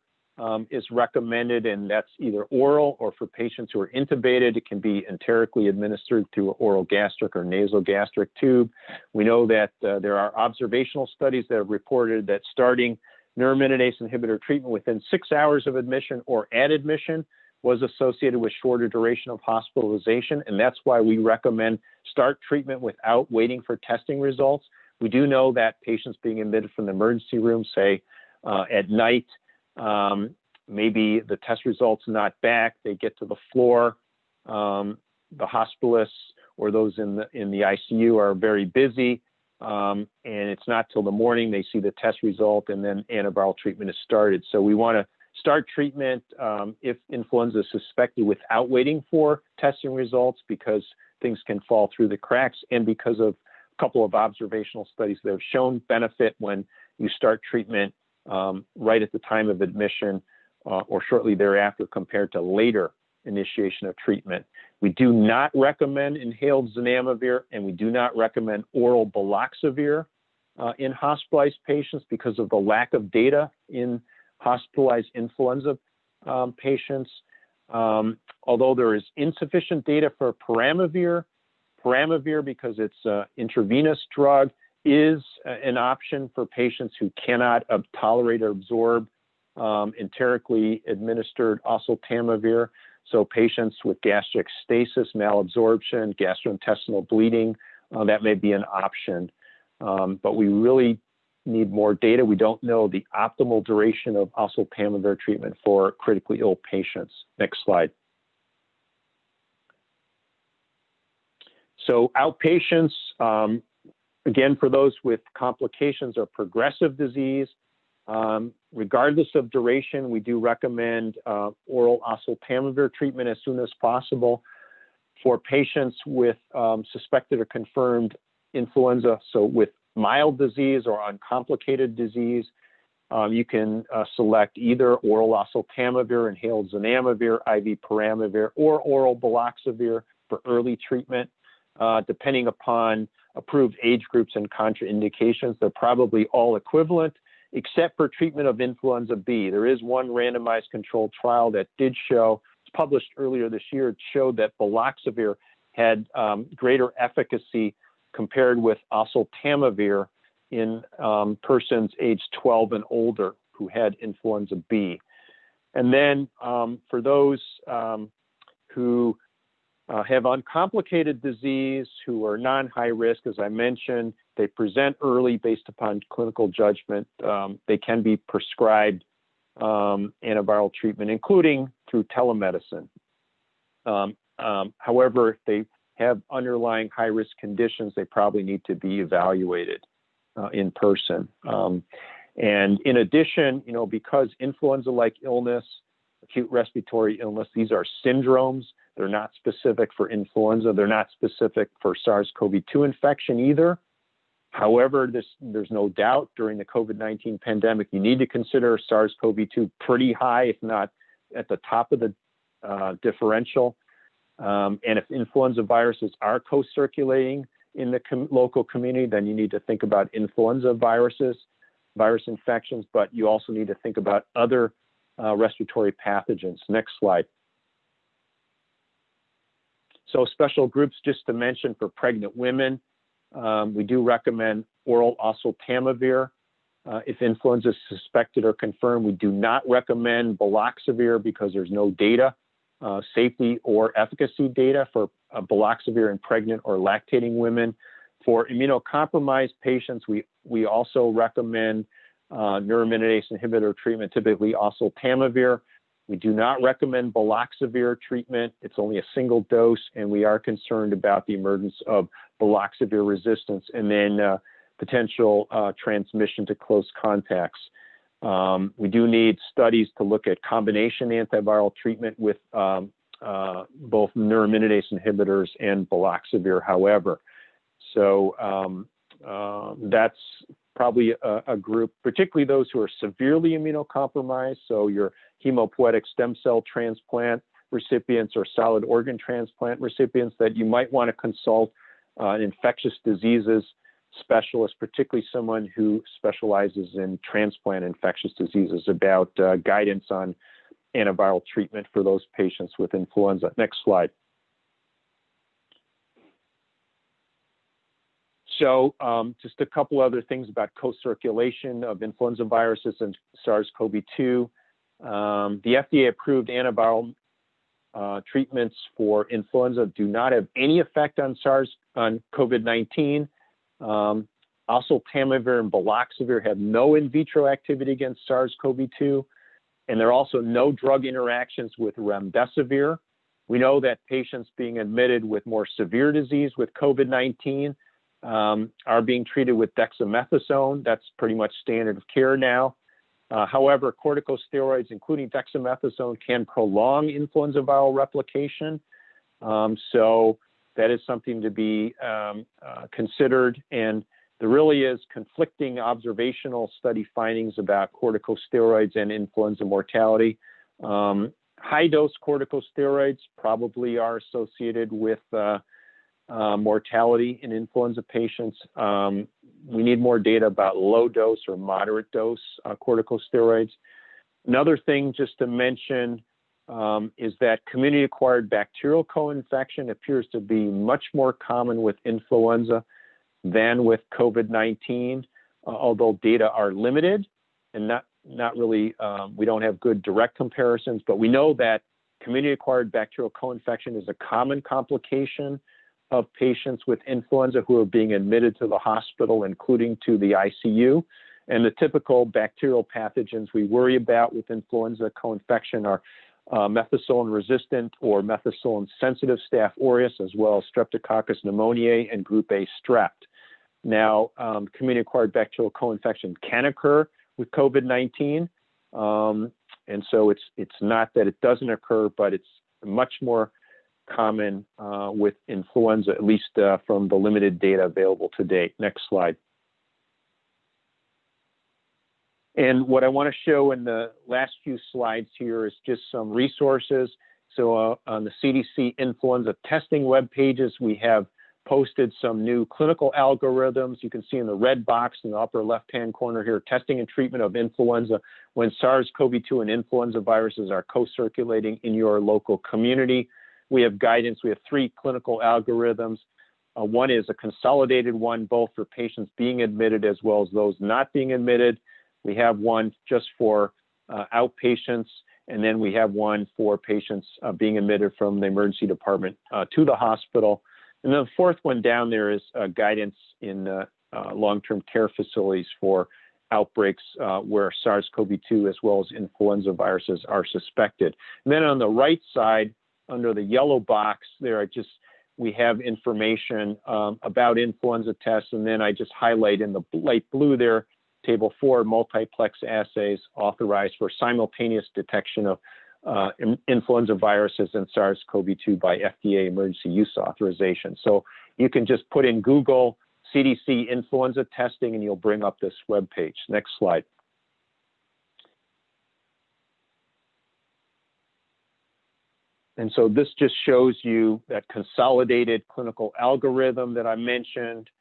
is recommended, and that's either oral or for patients who are intubated, it can be enterically administered through an oral gastric or nasogastric tube. We know that there are observational studies that have reported that starting neuraminidase inhibitor treatment within 6 hours of admission or at admission was associated with shorter duration of hospitalization, and that's why we recommend start treatment without waiting for testing results. We do know that patients being admitted from the emergency room, say at night, maybe the test results not back, they get to the floor, the hospitalists or those in the ICU are very busy, and it's not till the morning they see the test result and then antiviral treatment is started. So we want to start treatment if influenza is suspected without waiting for testing results because things can fall through the cracks and because of a couple of observational studies that have shown benefit when you start treatment right at the time of admission or shortly thereafter compared to later initiation of treatment. We do not recommend inhaled zanamivir, and we do not recommend oral baloxavir in hospitalized patients because of the lack of data in hospitalized influenza patients. Although there is insufficient data for peramivir, ACIPramivir, because it's an intravenous drug, is an option for patients who cannot tolerate or absorb enterically administered oseltamivir. So patients with gastric stasis, malabsorption, gastrointestinal bleeding, that may be an option. But we really need more data. We don't know the optimal duration of oseltamivir treatment for critically ill patients. Next slide. So outpatients, again, for those with complications or progressive disease, regardless of duration, we do recommend oral oseltamivir treatment as soon as possible. For patients with suspected or confirmed influenza, so with mild disease or uncomplicated disease, you can select either oral oseltamivir, inhaled zanamivir, IV peramivir, or oral baloxavir for early treatment. Depending upon approved age groups and contraindications, they're probably all equivalent, except for treatment of influenza B. There is one randomized controlled trial that did show, it's published earlier this year, it showed that baloxavir had greater efficacy compared with oseltamivir in persons aged 12 and older who had influenza B. And then for those who have uncomplicated disease, who are non-high risk, as I mentioned, they present early based upon clinical judgment. They can be prescribed antiviral treatment, including through telemedicine. However, if they have underlying high-risk conditions, they probably need to be evaluated in person. And in addition, because influenza-like illness, acute respiratory illness, these are syndromes. They're not specific for influenza. They're not specific for SARS-CoV-2 infection either. However, there's no doubt during the COVID-19 pandemic, you need to consider SARS-CoV-2 pretty high, if not at the top of the differential. And if influenza viruses are co-circulating in the local community, then you need to think about influenza virus infections, but you also need to think about other respiratory pathogens. Next slide. So special groups, just to mention, for pregnant women, we do recommend oral oseltamivir. If influenza is suspected or confirmed, we do not recommend baloxavir because there's no data, safety or efficacy data for baloxavir in pregnant or lactating women. For immunocompromised patients, we also recommend neuraminidase inhibitor treatment, typically oseltamivir. We do not recommend baloxavir treatment. It's only a single dose, and we are concerned about the emergence of baloxavir resistance and then potential transmission to close contacts. We do need studies to look at combination antiviral treatment with both neuraminidase inhibitors and baloxavir, however. So that's probably a group, particularly those who are severely immunocompromised, so your hemopoietic stem cell transplant recipients or solid organ transplant recipients, that you might want to consult an infectious diseases specialist, particularly someone who specializes in transplant infectious diseases, about guidance on antiviral treatment for those patients with influenza. Next slide. So just a couple other things about co-circulation of influenza viruses and SARS-CoV-2. The FDA approved antiviral treatments for influenza do not have any effect on COVID-19. Oseltamivir and baloxavir have no in vitro activity against SARS-CoV-2, and there are also no drug interactions with remdesivir. We know that patients being admitted with more severe disease with COVID-19 are being treated with dexamethasone. That's pretty much standard of care now. However, corticosteroids, including dexamethasone, can prolong influenza viral replication. So that is something to be considered. And there really is conflicting observational study findings about corticosteroids and influenza mortality. High-dose corticosteroids probably are associated with mortality in influenza patients. We need more data about low dose or moderate dose corticosteroids. Another thing just to mention is that community-acquired bacterial co-infection appears to be much more common with influenza than with COVID-19, although data are limited and not really, we don't have good direct comparisons, but we know that community-acquired bacterial co-infection is a common complication of patients with influenza who are being admitted to the hospital, including to the ICU. And the typical bacterial pathogens we worry about with influenza co-infection are methicillin-resistant or methicillin-sensitive Staph aureus, as well as Streptococcus pneumoniae and Group A strep. Now, community-acquired bacterial co-infection can occur with COVID-19, and so it's not that it doesn't occur, but it's much more common with influenza, at least from the limited data available to date. Next slide. And what I want to show in the last few slides here is just some resources. So on the CDC influenza testing web pages, we have posted some new clinical algorithms. You can see in the red box in the upper left-hand corner here, testing and treatment of influenza when SARS-CoV-2 and influenza viruses are co-circulating in your local community. We have guidance. We have 3 clinical algorithms. One is a consolidated one, both for patients being admitted as well as those not being admitted. We have one just for outpatients, and then we have one for patients being admitted from the emergency department to the hospital. And then the fourth one down there is guidance in long-term care facilities for outbreaks where SARS-CoV-2 as well as influenza viruses are suspected. And then on the right side, under the yellow box there, we have information about influenza tests, and then I just highlight in the light blue there, Table 4, multiplex assays authorized for simultaneous detection of influenza viruses and SARS-CoV-2 by FDA emergency use authorization. So you can just put in Google CDC influenza testing and you'll bring up this web page. Next slide. And so this just shows you that consolidated clinical algorithm that I mentioned.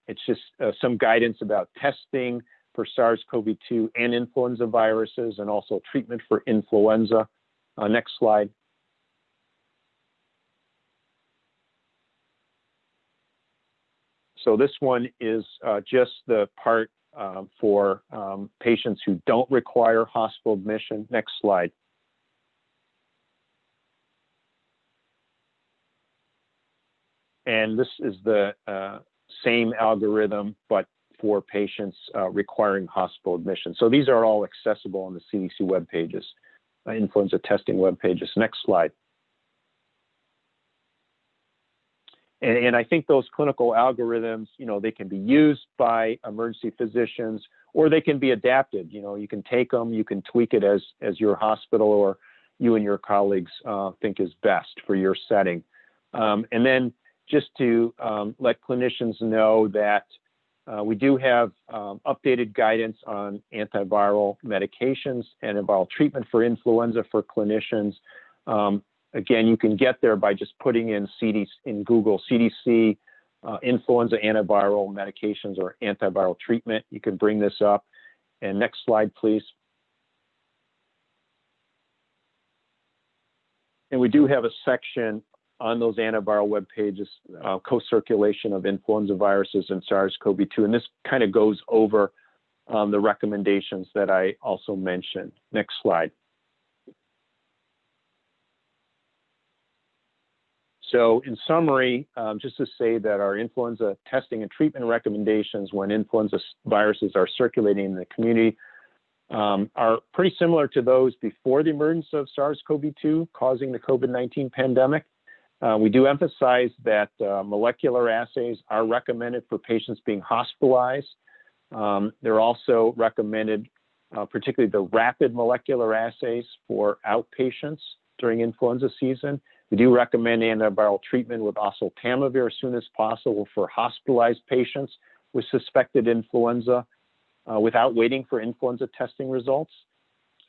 It's just some guidance about testing for SARS-CoV-2 and influenza viruses, and also treatment for influenza. Next slide. So this one is just the part for patients who don't require hospital admission. Next slide. And this is the same algorithm, but for patients requiring hospital admission. So these are all accessible on the CDC web pages, influenza testing web pages. Next slide. And I think those clinical algorithms, they can be used by emergency physicians, or they can be adapted. You can take them, you can tweak it as your hospital or you and your colleagues think is best for your setting. And then just to let clinicians know that we do have updated guidance on antiviral medications, antiviral treatment for influenza for clinicians. Again, you can get there by just putting in Google CDC influenza antiviral medications or antiviral treatment. You can bring this up. And next slide, please. And we do have a section on those antiviral web pages, co-circulation of influenza viruses and SARS-CoV-2. And this kind of goes over the recommendations that I also mentioned. Next slide. So in summary, just to say that our influenza testing and treatment recommendations when influenza viruses are circulating in the community are pretty similar to those before the emergence of SARS-CoV-2 causing the COVID-19 pandemic. We do emphasize that molecular assays are recommended for patients being hospitalized. They're also recommended, particularly the rapid molecular assays for outpatients during influenza season. We do recommend antiviral treatment with OSELTAMIVIR as soon as possible for hospitalized patients with suspected influenza without waiting for influenza testing results.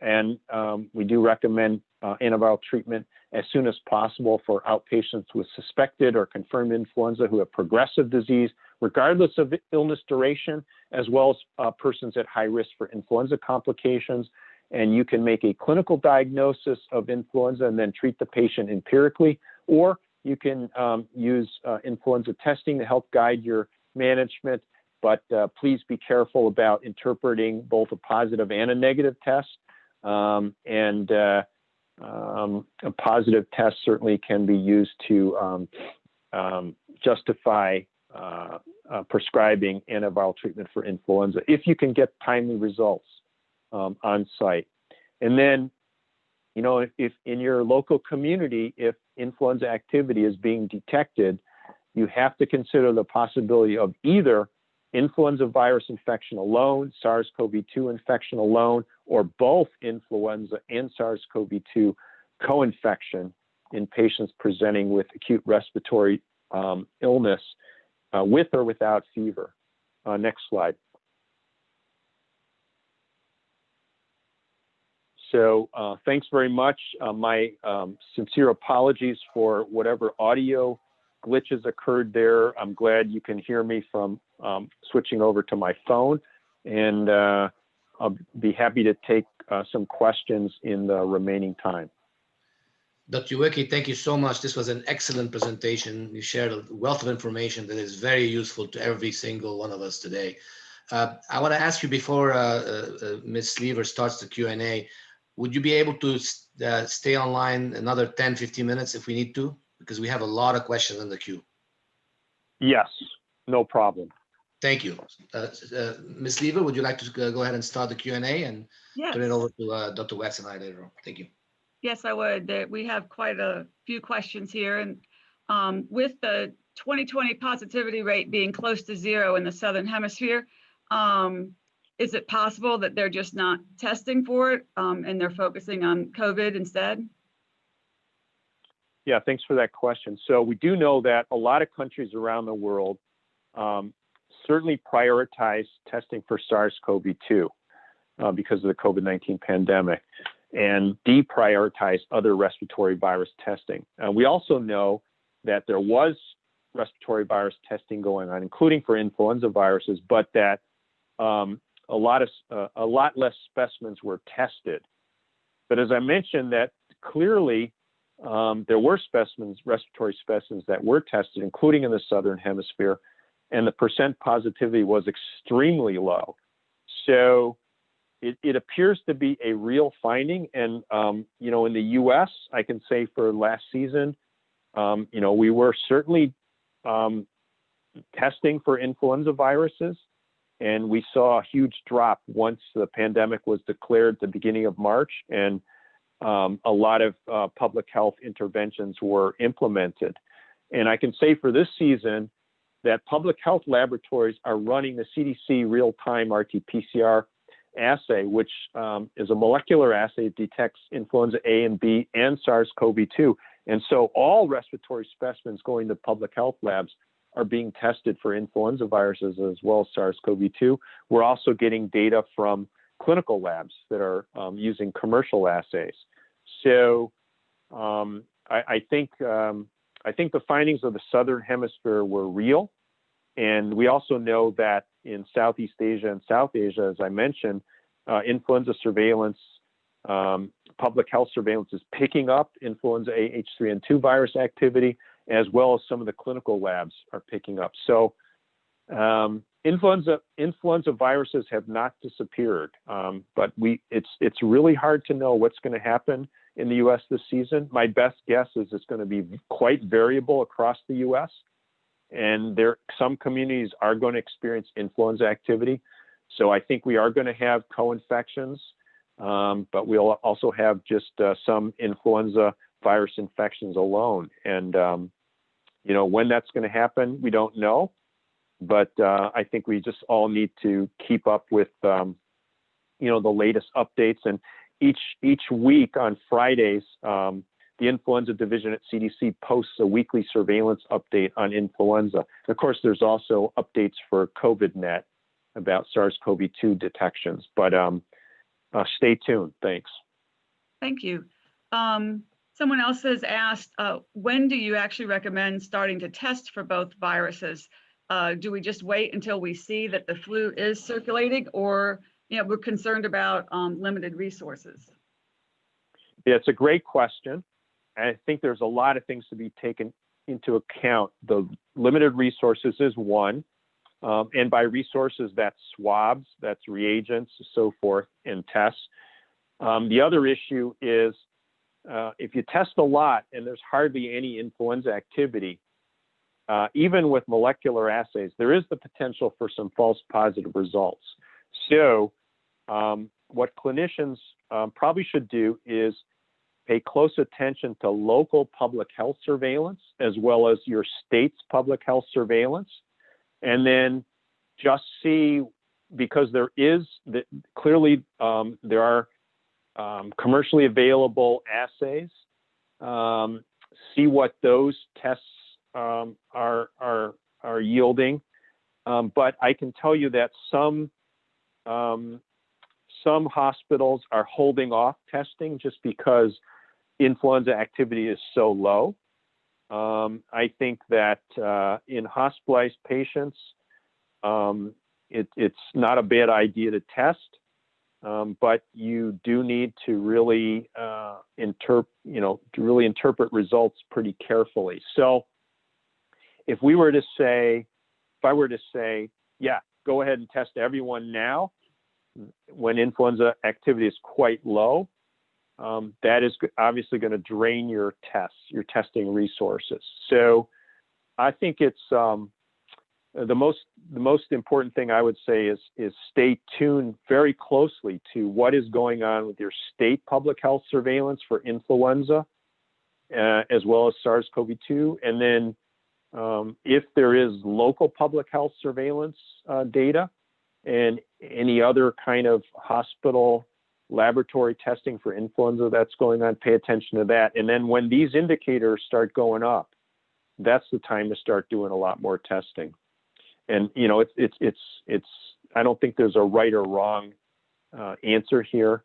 And we do recommend antiviral treatment as soon as possible for outpatients with suspected or confirmed influenza who have progressive disease, regardless of illness duration, as well as persons at high risk for influenza complications. and you can make a clinical diagnosis of influenza and then treat the patient empirically, or you can use influenza testing to help guide your management. But please be careful about interpreting both a positive and a negative test. A positive test certainly can be used to justify prescribing antiviral treatment for influenza if you can get timely results on site. And then, you know, if in your local community, if influenza activity is being detected, you have to consider the possibility of either influenza virus infection alone, SARS-CoV-2 infection alone, or both influenza and SARS-CoV-2 co-infection in patients presenting with acute respiratory illness with or without fever. Next slide. So thanks very much. My sincere apologies for whatever audio glitches occurred there. I'm glad you can hear me from switching over to my phone, and I'll be happy to take some questions in the remaining time. Dr. Uyeki, thank you so much. This was an excellent presentation. You shared a wealth of information that is very useful to every single one of us today. I want to ask you before Ms. Lever starts the Q&A, would you be able to stay online another 10, 15 minutes if we need to? Because we have a lot of questions in the queue. Yes, no problem. Thank you. Ms. Lever, would you like to go ahead and start the Q&A and turn it over to Dr. Wax and I later on? Thank you. Yes, I would. We have quite a few questions here. And with the 2020 positivity rate being close to 0 in the Southern Hemisphere, is it possible that they're just not testing for it and they're focusing on COVID instead? Yeah, thanks for that question. So we do know that a lot of countries around the world certainly prioritize testing for SARS-CoV-2 because of the COVID-19 pandemic, and deprioritize other respiratory virus testing. We also know that there was respiratory virus testing going on, including for influenza viruses, but that a lot less specimens were tested. But as I mentioned, that clearly there were specimens, respiratory specimens that were tested, including in the Southern Hemisphere, and the percent positivity was extremely low. So it appears to be a real finding. And, you know, in the US, I can say for last season, you know, we were certainly testing for influenza viruses, and we saw a huge drop once the pandemic was declared at the beginning of March, and a lot of public health interventions were implemented. And I can say for this season that public health laboratories are running the CDC real-time RT-PCR assay, which is a molecular assay that detects influenza A and B and SARS-CoV-2. And so all respiratory specimens going to public health labs are being tested for influenza viruses as well as SARS-CoV-2. We're also getting data from clinical labs that are using commercial assays. So I think the findings of the Southern Hemisphere were real. And we also know that in Southeast Asia and South Asia, as I mentioned, influenza surveillance, public health surveillance is picking up influenza A, H3N2 virus activity, as well as some of the clinical labs are picking up. So influenza viruses have not disappeared, but it's really hard to know what's going to happen in the U.S. this season. My best guess is it's going to be quite variable across the U.S., and some communities are going to experience influenza activity. So I think we are going to have co-infections, but we'll also have just some influenza virus infections alone. And, you know, when that's going to happen, we don't know. But I think we just all need to keep up with, you know, the latest updates. And each week on Fridays, the Influenza Division at CDC posts a weekly surveillance update on influenza. Of course, there's also updates for COVIDnet about SARS-CoV-2 detections. But stay tuned. Thanks. Thank you. Someone else has asked, when do you actually recommend starting to test for both viruses? Do we just wait until we see that the flu is circulating, or we're concerned about limited resources. Yeah, it's a great question. I think there's a lot of things to be taken into account. The limited resources is one, and by resources, that's swabs, that's reagents, so forth, and tests. The other issue is if you test a lot and there's hardly any influenza activity, even with molecular assays, there is the potential for some false positive results. So what clinicians probably should do is pay close attention to local public health surveillance as well as your state's public health surveillance. And then just see, because there is, clearly there are commercially available assays, see what those tests are yielding. But I can tell you that some hospitals are holding off testing just because influenza activity is so low. I think that in hospitalized patients, it's not a bad idea to test, but you do need to really interpret results pretty carefully. So if I were to say, yeah, go ahead and test everyone now, when influenza activity is quite low, that is obviously going to drain your testing resources. So I think it's the most important thing I would say is stay tuned very closely to what is going on with your state public health surveillance for influenza, as well as SARS-CoV-2, and then if there is local public health surveillance data and any other kind of hospital laboratory testing for influenza that's going on, pay attention to that. And then when these indicators start going up, that's the time to start doing a lot more testing. And it's I don't think there's a right or wrong answer here,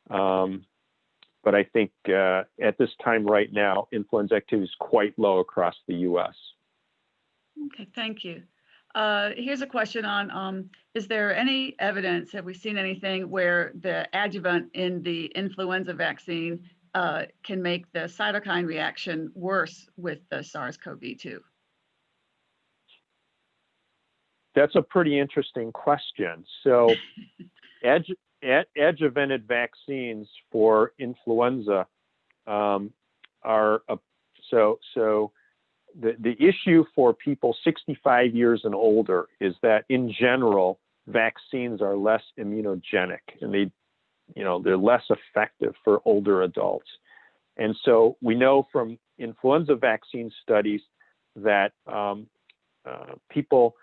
but I think at this time right now, influenza activity is quite low across the U.S. Okay, thank you. Here's a question on, is there any evidence, have we seen anything where the adjuvant in the influenza vaccine can make the cytokine reaction worse with the SARS-CoV-2? That's a pretty interesting question. So adjuvanted vaccines for influenza the issue for people 65 years and older is that in general, vaccines are less immunogenic and they're less effective for older adults. And so we know from influenza vaccine studies that people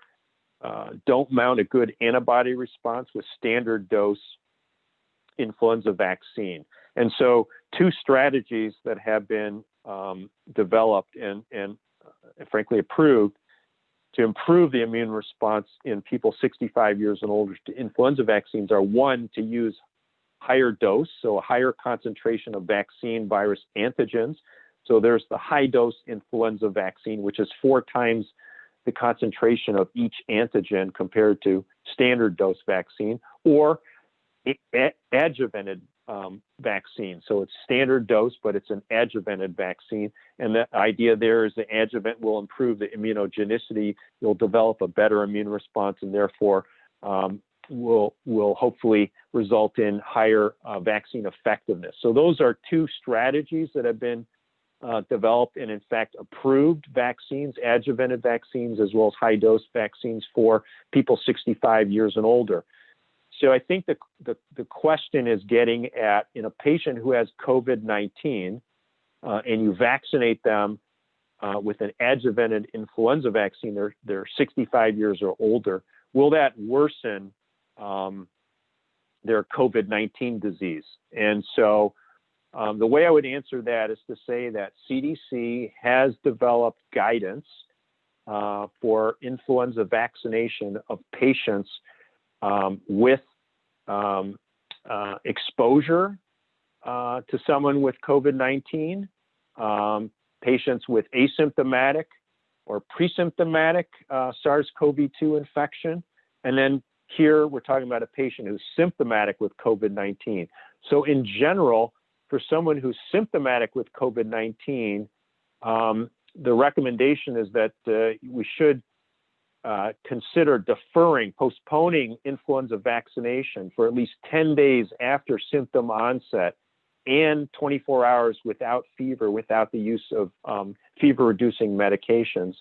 don't mount a good antibody response with standard dose influenza vaccine. And so two strategies that have been developed and frankly approved to improve the immune response in people 65 years and older to influenza vaccines are, one, to use higher dose, so a higher concentration of vaccine virus antigens. So there's the high dose influenza vaccine, which is 4 times the concentration of each antigen compared to standard dose vaccine, or adjuvanted vaccine. So it's standard dose, but it's an adjuvanted vaccine. And the idea there is the adjuvant will improve the immunogenicity. You'll develop a better immune response, and therefore will hopefully result in higher vaccine effectiveness. So those are two strategies that have been developed and in fact approved vaccines, adjuvanted vaccines, as well as high dose vaccines for people 65 years and older. So I think the question is getting at, in a patient who has COVID-19 and you vaccinate them with an adjuvanted influenza vaccine, they're 65 years or older, will that worsen their COVID-19 disease? And so the way I would answer that is to say that CDC has developed guidance for influenza vaccination of patients with exposure to someone with COVID-19, patients with asymptomatic or pre-symptomatic SARS-CoV-2 infection, and then Here, we're talking about a patient who's symptomatic with COVID-19. So in general, for someone who's symptomatic with COVID-19, the recommendation is that we should consider postponing influenza vaccination for at least 10 days after symptom onset and 24 hours without fever, without the use of fever-reducing medications,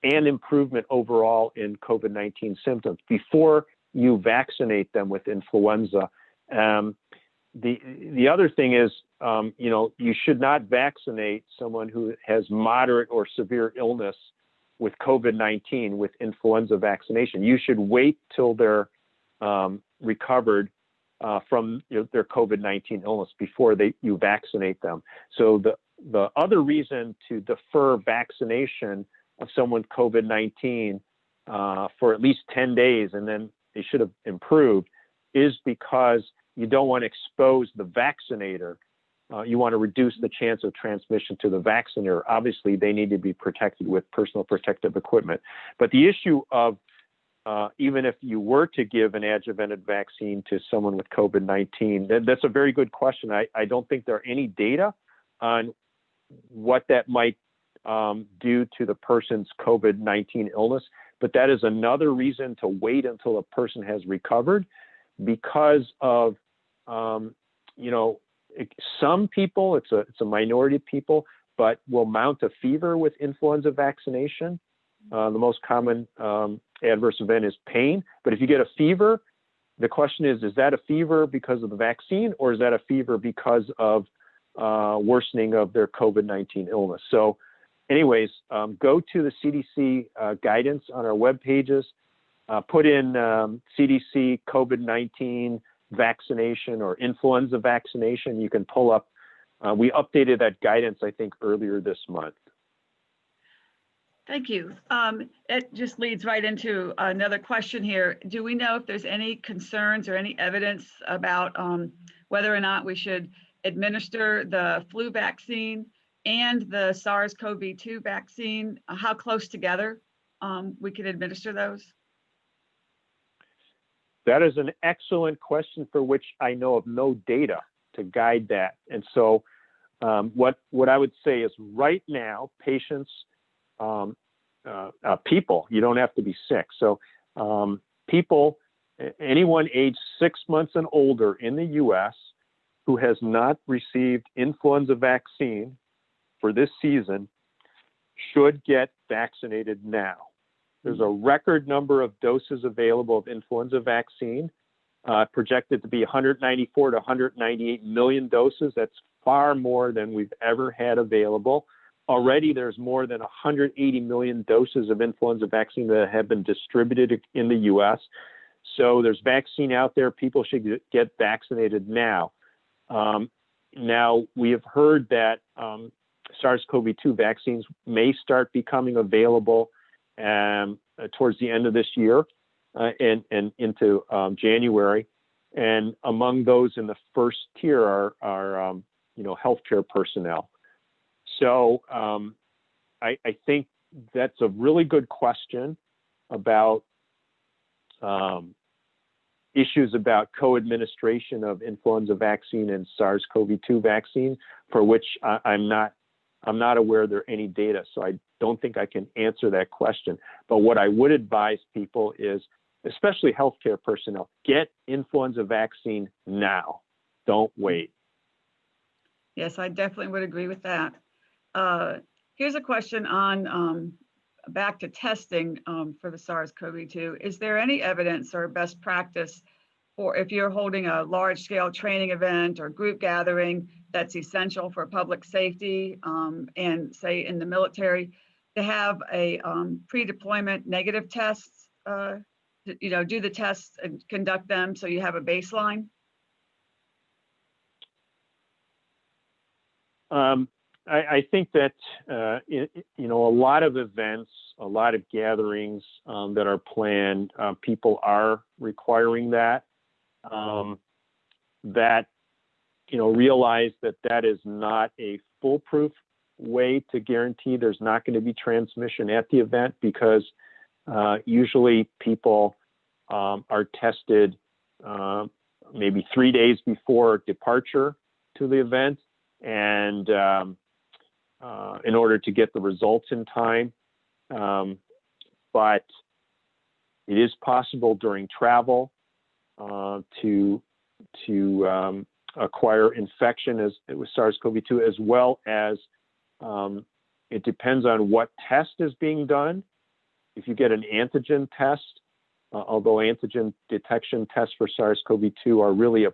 and improvement overall in COVID-19 symptoms before you vaccinate them with influenza. The other thing is, you should not vaccinate someone who has moderate or severe illness with COVID-19 with influenza vaccination. You should wait till they're recovered from their COVID-19 illness before you vaccinate them. So the other reason to defer vaccination of someone with COVID-19 for at least 10 days, and then they should have improved, is because you don't want to expose the vaccinator. You want to reduce the chance of transmission to the vaccinator. Obviously, they need to be protected with personal protective equipment. But the issue of even if you were to give an adjuvanted vaccine to someone with COVID-19, that's a very good question. I don't think there are any data on what that might do to the person's COVID-19 illness, but that is another reason to wait until a person has recovered, because of some people, it's a minority of people, but will mount a fever with influenza vaccination. The most common adverse event is pain. But if you get a fever, the question is that a fever because of the vaccine, or is that a fever because of worsening of their COVID-19 illness? So anyways, go to the CDC guidance on our web pages, put in CDC COVID-19 vaccination or influenza vaccination. You can pull up, we updated that guidance, I think, earlier this month. Thank you. It just leads right into another question here. Do we know if there's any concerns or any evidence about whether or not we should administer the flu vaccine and the SARS-CoV-2 vaccine? How close together we can administer those? That is an excellent question for which I know of no data to guide that. And so what I would say is right now, patients, people, you don't have to be sick. So people, anyone aged 6 months and older in the US who has not received influenza vaccine for this season should get vaccinated now. There's a record number of doses available of influenza vaccine, projected to be 194 to 198 million doses. That's far more than we've ever had available. Already there's more than 180 million doses of influenza vaccine that have been distributed in the US. So there's vaccine out there. People should get vaccinated now. Now, we have heard that SARS-CoV-2 vaccines may start becoming available towards the end of this year and into January. And among those in the first tier are healthcare personnel. So I think that's a really good question about issues about co-administration of influenza vaccine and SARS-CoV-2 vaccine, for which I'm not aware there are any data. So I don't think I can answer that question. But what I would advise people is, especially healthcare personnel, get influenza vaccine now. Don't wait. Yes, I definitely would agree with that. Here's a question on back to testing for the SARS-CoV-2. Is there any evidence or best practice for if you're holding a large scale training event or group gathering that's essential for public safety and say in the military, to have a pre-deployment negative tests, do the tests and conduct them so you have a baseline? I think that, a lot of events, a lot of gatherings that are planned, people are requiring that, realize that is not a foolproof way to guarantee there's not going to be transmission at the event, because usually people are tested maybe 3 days before departure to the event, and in order to get the results in time. But it is possible during travel to acquire infection with SARS-CoV-2, as well as it depends on what test is being done. If you get an antigen test, although antigen detection tests for SARS-CoV-2 are really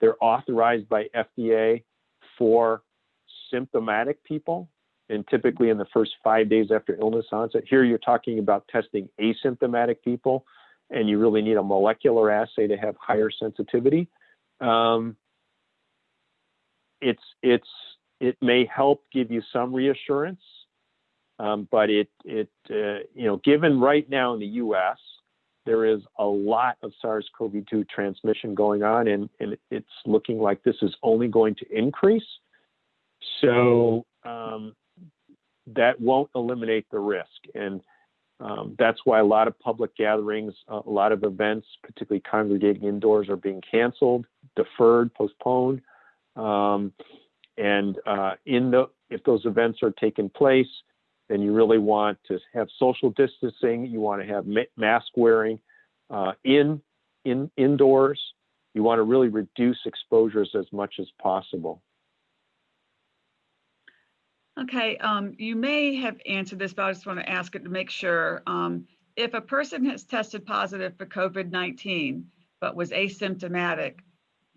they're authorized by FDA for symptomatic people, and typically in the first 5 days after illness onset. Here you're talking about testing asymptomatic people, and you really need a molecular assay to have higher sensitivity. It may help give you some reassurance, but given right now in the U.S., there is a lot of SARS-CoV-2 transmission going on, and it's looking like this is only going to increase. So that won't eliminate the risk. And that's why a lot of public gatherings, a lot of events, particularly congregating indoors, are being canceled, deferred, postponed. If those events are taking place, then you really want to have social distancing. You want to have mask wearing indoors. You want to really reduce exposures as much as possible. Okay, you may have answered this, but I just want to ask it to make sure. If a person has tested positive for COVID-19 but was asymptomatic,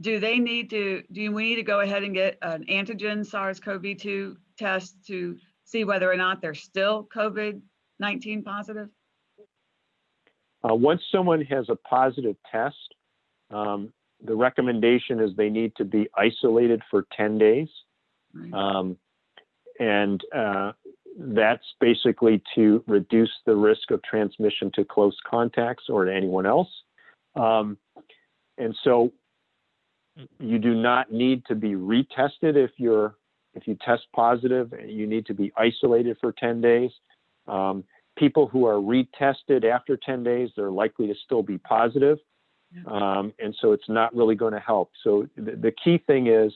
do we need to go ahead and get an antigen SARS-CoV-2 test to see whether or not they're still COVID-19 positive? Once someone has a positive test, the recommendation is they need to be isolated for 10 days. Right. And that's basically to reduce the risk of transmission to close contacts or to anyone else. And so you do not need to be retested if you test positive. You need to be isolated for 10 days. People who are retested after 10 days, they're likely to still be positive. Yeah. And so it's not really going to help. So the key thing is,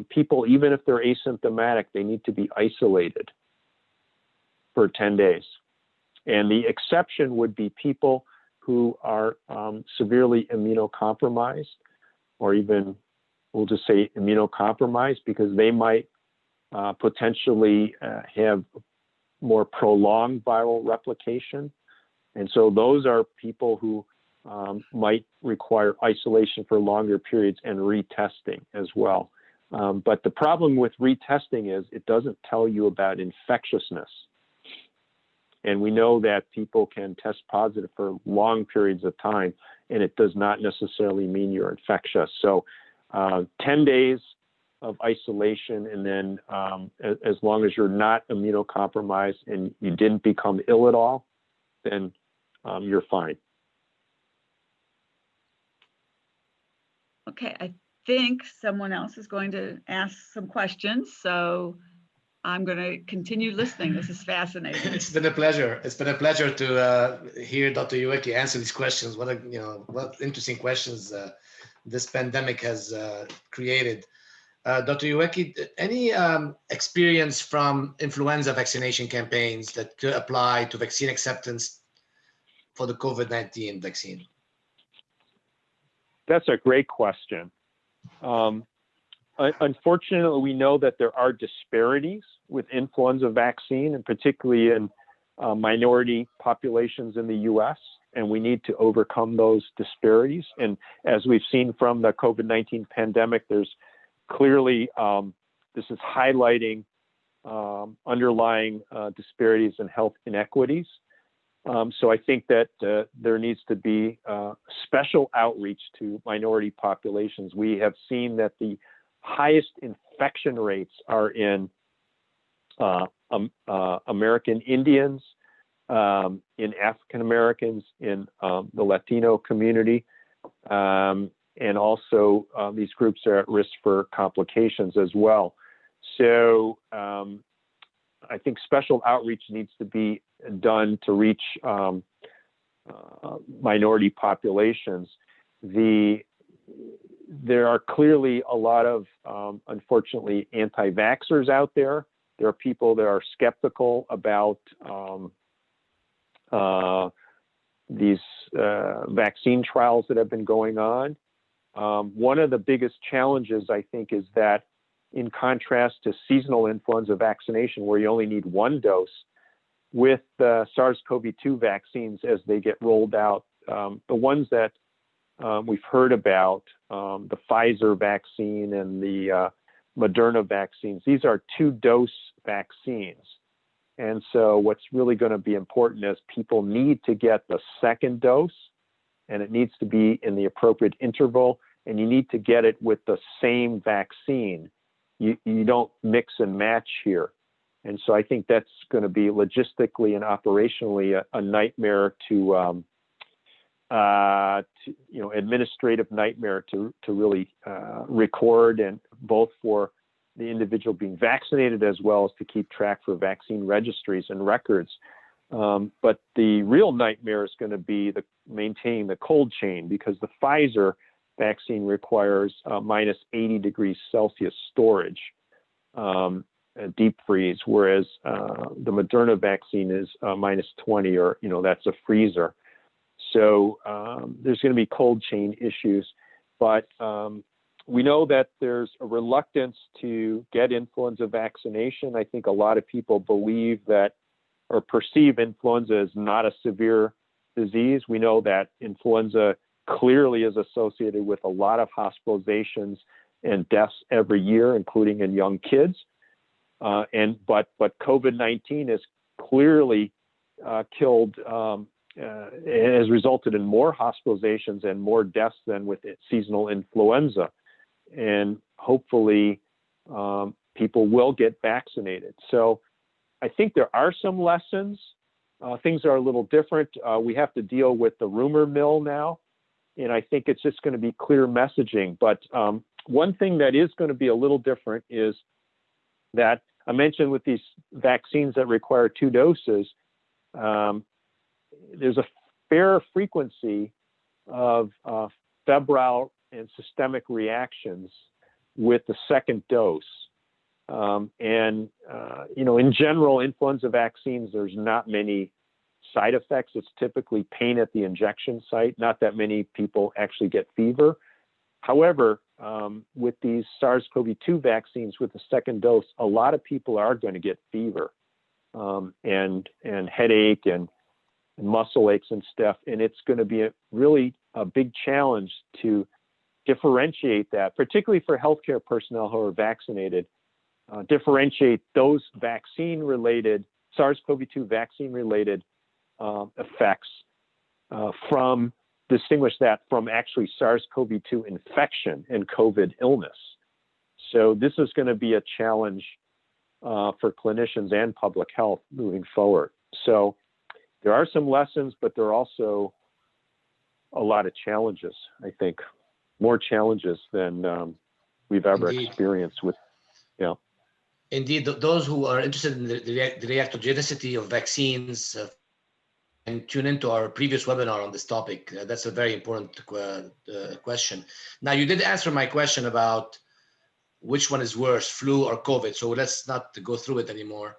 people, even if they're asymptomatic, they need to be isolated for 10 days. And the exception would be people who are severely immunocompromised, or even, we'll just say immunocompromised, because they might potentially have more prolonged viral replication. And so those are people who might require isolation for longer periods and retesting as well. But the problem with retesting is it doesn't tell you about infectiousness. And we know that people can test positive for long periods of time, and it does not necessarily mean you're infectious. So 10 days of isolation, and then as long as you're not immunocompromised and you didn't become ill at all, then you're fine. Okay, I think someone else is going to ask some questions, so I'm going to continue listening. This is fascinating. It's been a pleasure. It's been a pleasure to hear Dr. Uyeki answer these questions. What interesting questions this pandemic has created. Dr. Uyeki, any experience from influenza vaccination campaigns that could apply to vaccine acceptance for the COVID-19 vaccine? That's a great question. Unfortunately, we know that there are disparities with influenza vaccine, and particularly in minority populations in the U.S., and we need to overcome those disparities. And as we've seen from the COVID-19 pandemic, there's clearly, this is highlighting underlying disparities in health inequities. So I think that there needs to be special outreach to minority populations. We have seen that the highest infection rates are in American Indians, in African Americans, in the Latino community, and also these groups are at risk for complications as well. So I think special outreach needs to be done to reach minority populations, there are clearly a lot of, unfortunately, anti-vaxxers out there. There are people that are skeptical about these vaccine trials that have been going on. One of the biggest challenges, I think, is that in contrast to seasonal influenza vaccination, where you only need one dose, with the SARS-CoV-2 vaccines as they get rolled out, the ones that we've heard about, the Pfizer vaccine and the Moderna vaccines, these are two-dose vaccines. And so what's really going to be important is people need to get the second dose, and it needs to be in the appropriate interval, and you need to get it with the same vaccine. You don't mix and match here. And so I think that's going to be logistically and operationally a nightmare to administrative nightmare to really record, and both for the individual being vaccinated as well as to keep track for vaccine registries and records. But the real nightmare is going to be maintaining the cold chain, because the Pfizer vaccine requires minus 80 degrees Celsius storage, deep freeze, whereas the Moderna vaccine is minus 20, or, that's a freezer. So there's going to be cold chain issues, but we know that there's a reluctance to get influenza vaccination. I think a lot of people believe that, or perceive influenza as not a severe disease. We know that influenza clearly is associated with a lot of hospitalizations and deaths every year, including in young kids. But COVID-19 has clearly killed, has resulted in more hospitalizations and more deaths than with seasonal influenza. And hopefully people will get vaccinated. So I think there are some lessons. Things are a little different. We have to deal with the rumor mill now, and I think it's just going to be clear messaging. But one thing that is going to be a little different is that I mentioned with these vaccines that require two doses, there's a fair frequency of febrile and systemic reactions with the second dose. In general, influenza vaccines, there's not many side effects. It's typically pain at the injection site. Not that many people actually get fever. However, with these SARS-CoV-2 vaccines with the second dose, a lot of people are going to get fever and headache and muscle aches and stuff. And it's going to be really a big challenge to differentiate that, particularly for healthcare personnel who are vaccinated, differentiate those vaccine-related, SARS-CoV-2 vaccine-related effects distinguish that from actually SARS-CoV-2 infection and COVID illness. So this is going to be a challenge for clinicians and public health moving forward. So there are some lessons, but there are also a lot of challenges, I think, more challenges than we've ever experienced with, Indeed, those who are interested in the reactogenicity of vaccines and tune into our previous webinar on this topic. That's a very important question. Now, you did answer my question about which one is worse, flu or COVID. So let's not go through it anymore.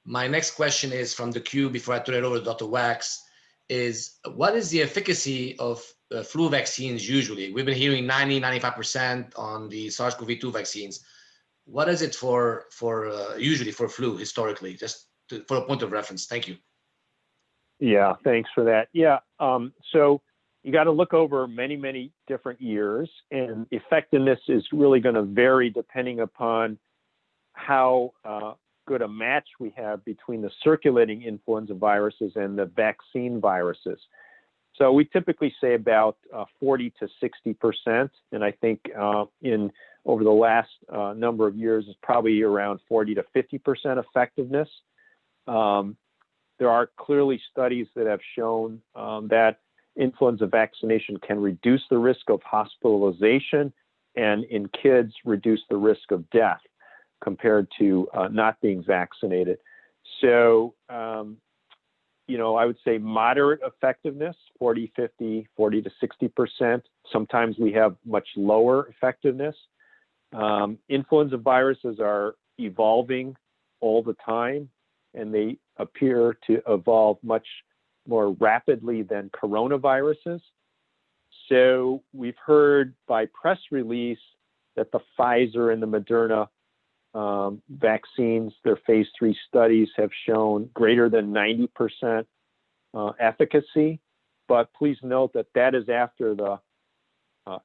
My next question is from the queue before I turn it over to Dr. Wax, is what is the efficacy of flu vaccines usually? We've been hearing 95% on the SARS-CoV-2 vaccines. What is it for usually for flu historically, just for a point of reference? Thank you. Yeah, thanks for that. Yeah, so you got to look over many, many different years, and effectiveness is really going to vary depending upon how good a match we have between the circulating influenza viruses and the vaccine viruses. So we typically say about 40 to 60%, and I think over the last number of years is probably around 40 to 50% effectiveness. There are clearly studies that have shown that influenza vaccination can reduce the risk of hospitalization and in kids reduce the risk of death compared to not being vaccinated. So I would say moderate effectiveness, 40, 50, 40 to 60%. Sometimes we have much lower effectiveness. Influenza viruses are evolving all the time, and they appear to evolve much more rapidly than coronaviruses. So we've heard by press release that the Pfizer and the Moderna vaccines, their phase 3 studies have shown greater than 90% efficacy. But please note that that is after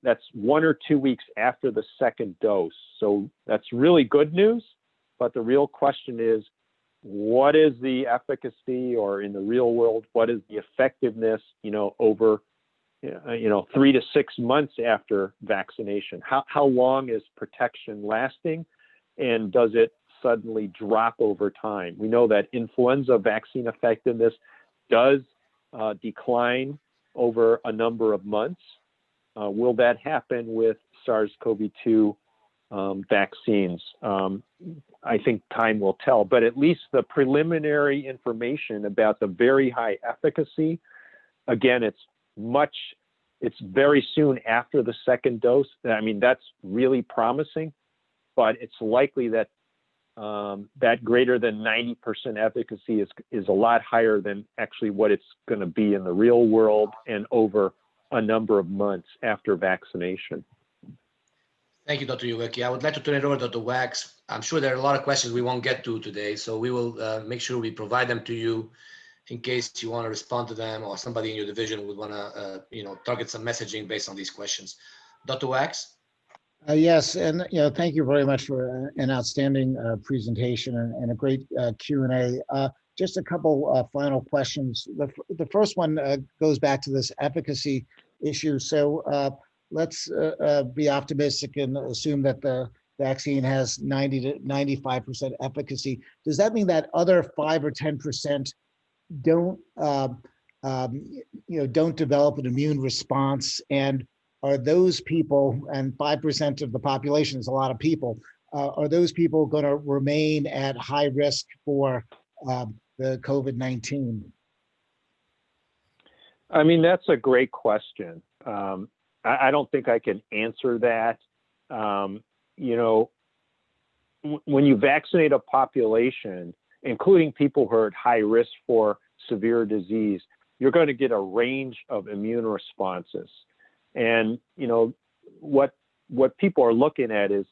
that's 1 or 2 weeks after the second dose. So that's really good news. But the real question is, what is the efficacy, or in the real world, what is the effectiveness, over 3 to 6 months after vaccination? How long is protection lasting, and does it suddenly drop over time? We know that influenza vaccine effectiveness does decline over a number of months. Will that happen with SARS-CoV-2 vaccines? I think time will tell, but at least the preliminary information about the very high efficacy, again, it's very soon after the second dose. I mean, that's really promising, but it's likely that that greater than 90% efficacy is a lot higher than actually what it's going to be in the real world and over a number of months after vaccination. Thank you, Dr. Uyeki. I would like to turn it over to Dr. Wax. I'm sure there are a lot of questions we won't get to today, so we will make sure we provide them to you in case you want to respond to them, or somebody in your division would want to, target some messaging based on these questions. Dr. Wax? Yes, and thank you very much for an outstanding presentation and a great Q&A. Just a couple final questions. The first one goes back to this efficacy issue. So let's be optimistic and assume that the vaccine has 90 to 95% efficacy. Does that mean that other 5 or 10% don't develop an immune response? And are those people, and 5% of the population is a lot of people, are those people going to remain at high risk for the COVID-19? I mean, that's a great question. I don't think I can answer that. When you vaccinate a population, including people who are at high risk for severe disease, you're going to get a range of immune responses. And, what people are looking at is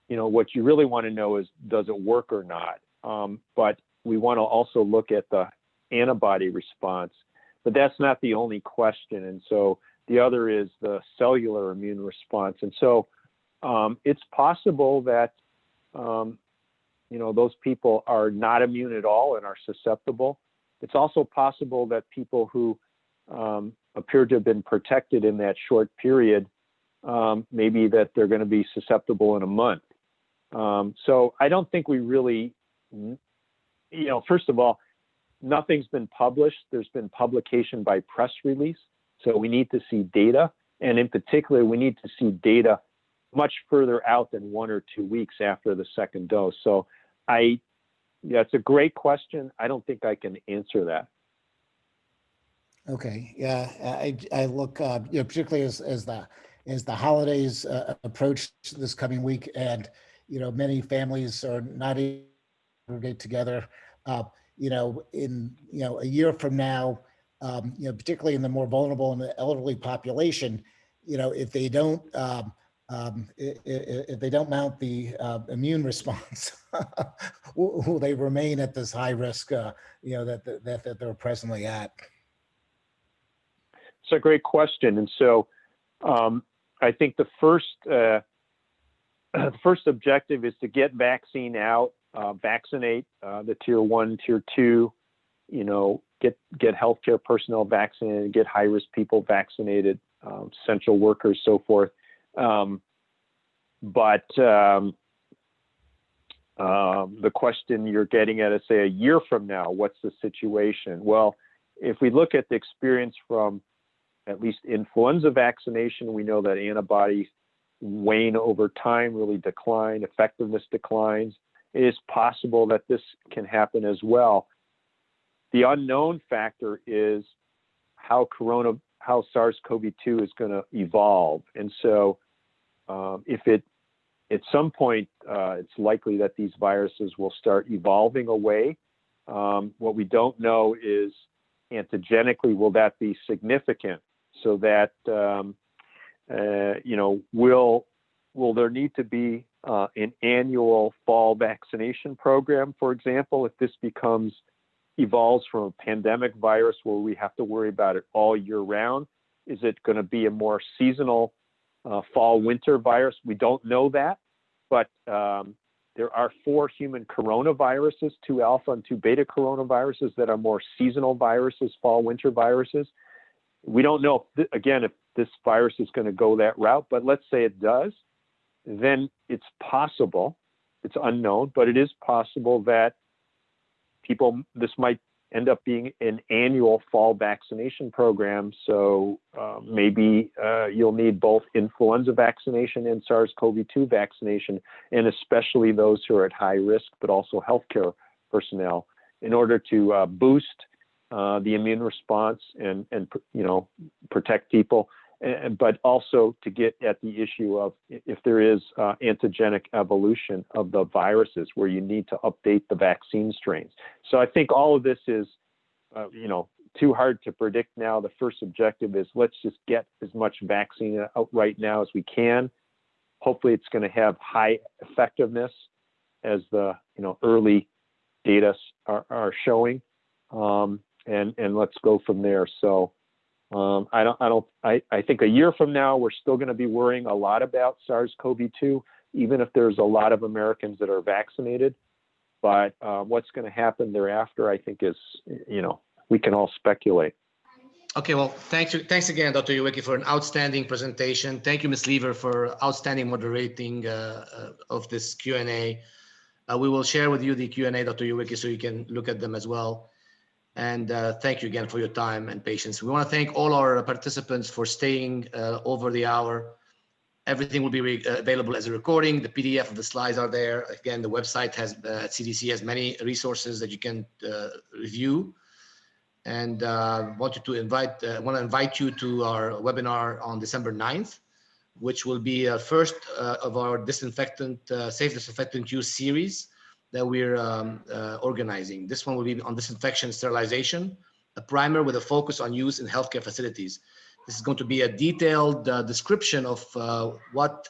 what you really want to know is, does it work or not? But we want to also look at the antibody response, but that's not the only question. And so the other is the cellular immune response. And so it's possible that, those people are not immune at all and are susceptible. It's also possible that people who appear to have been protected in that short period, maybe that they're going to be susceptible in a month. So I don't think we really, first of all, nothing's been published. There's been publication by press release. So we need to see data. And in particular, we need to see data much further out than 1 or 2 weeks after the second dose. So it's a great question. I don't think I can answer that. Okay, yeah, I look, particularly as the holidays approach this coming week, and many families are not able to get together. In a year from now, particularly in the more vulnerable and the elderly population, if they don't mount the immune response, will they remain at this high risk, that they're presently at? It's a great question. And so I think the first objective is to get vaccine out, vaccinate the tier 1, tier 2, get healthcare personnel vaccinated, get high-risk people vaccinated, essential workers, so forth. But the question you're getting at is, say, a year from now, what's the situation? Well, if we look at the experience from at least influenza vaccination, we know that antibodies wane over time, really decline, effectiveness declines. It is possible that this can happen as well. The unknown factor is how SARS-CoV-2 is going to evolve. And so at some point, it's likely that these viruses will start evolving away. What we don't know is antigenically, will that be significant? So that, will there need to be an annual fall vaccination program, for example, if this evolves from a pandemic virus where we have to worry about it all year round? Is it going to be a more seasonal fall-winter virus? We don't know that, but there are 4 human coronaviruses, 2 alpha and 2 beta coronaviruses that are more seasonal viruses, fall-winter viruses. We don't know, again, if this virus is going to go that route, but let's say it does, then it's possible, it's unknown, but it is possible that this might end up being an annual fall vaccination program. So maybe you'll need both influenza vaccination and SARS-CoV-2 vaccination, and especially those who are at high risk, but also healthcare personnel, in order to boost the immune response and protect people, but also to get at the issue of if there is antigenic evolution of the viruses where you need to update the vaccine strains. So I think all of this is, too hard to predict now. The first objective is let's just get as much vaccine out right now as we can. Hopefully it's going to have high effectiveness as the early data are showing, and let's go from there. So I think a year from now we're still going to be worrying a lot about SARS-CoV-2, even if there's a lot of Americans that are vaccinated. But what's going to happen thereafter, I think, is we can all speculate. Okay, well, thanks again, Dr. Uyeki, for an outstanding presentation. Thank you, Ms. Lever, for outstanding moderating of this Q&A. We will share with you the Q&A, Dr. Uyeki, so you can look at them as well. And thank you again for your time and patience. We want to thank all our participants for staying over the hour. Everything will be available as a recording. The PDF of the slides are there. Again, the website CDC has many resources that you can review. And want to invite you to our webinar on December 9th, which will be first of our safe disinfectant use series that we're organizing. This one will be on disinfection sterilization, a primer with a focus on use in healthcare facilities. This is going to be a detailed description of what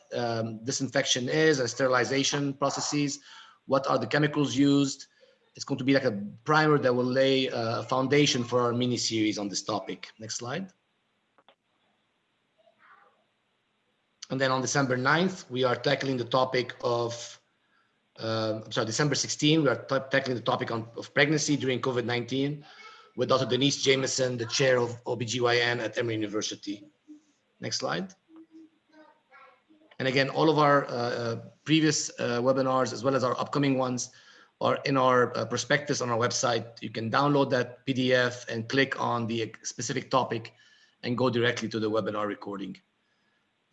disinfection is and sterilization processes, what are the chemicals used. It's going to be like a primer that will lay a foundation for our mini series on this topic. Next slide. And then on December 9th, we are tackling the topic of, December 16th, we are tackling the topic of pregnancy during COVID-19 with Dr. Denise Jameson, the chair of OBGYN at Emory University. Next slide. And again, all of our previous webinars, as well as our upcoming ones, are in our prospectus on our website. You can download that PDF and click on the specific topic and go directly to the webinar recording.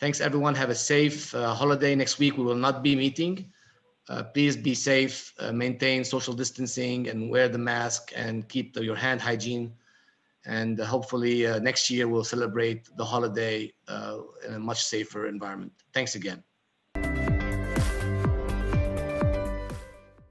Thanks, everyone. Have a safe holiday. Next week, we will not be meeting. Please be safe, maintain social distancing, and wear the mask, and keep your hand hygiene. And hopefully next year we'll celebrate the holiday in a much safer environment. Thanks again.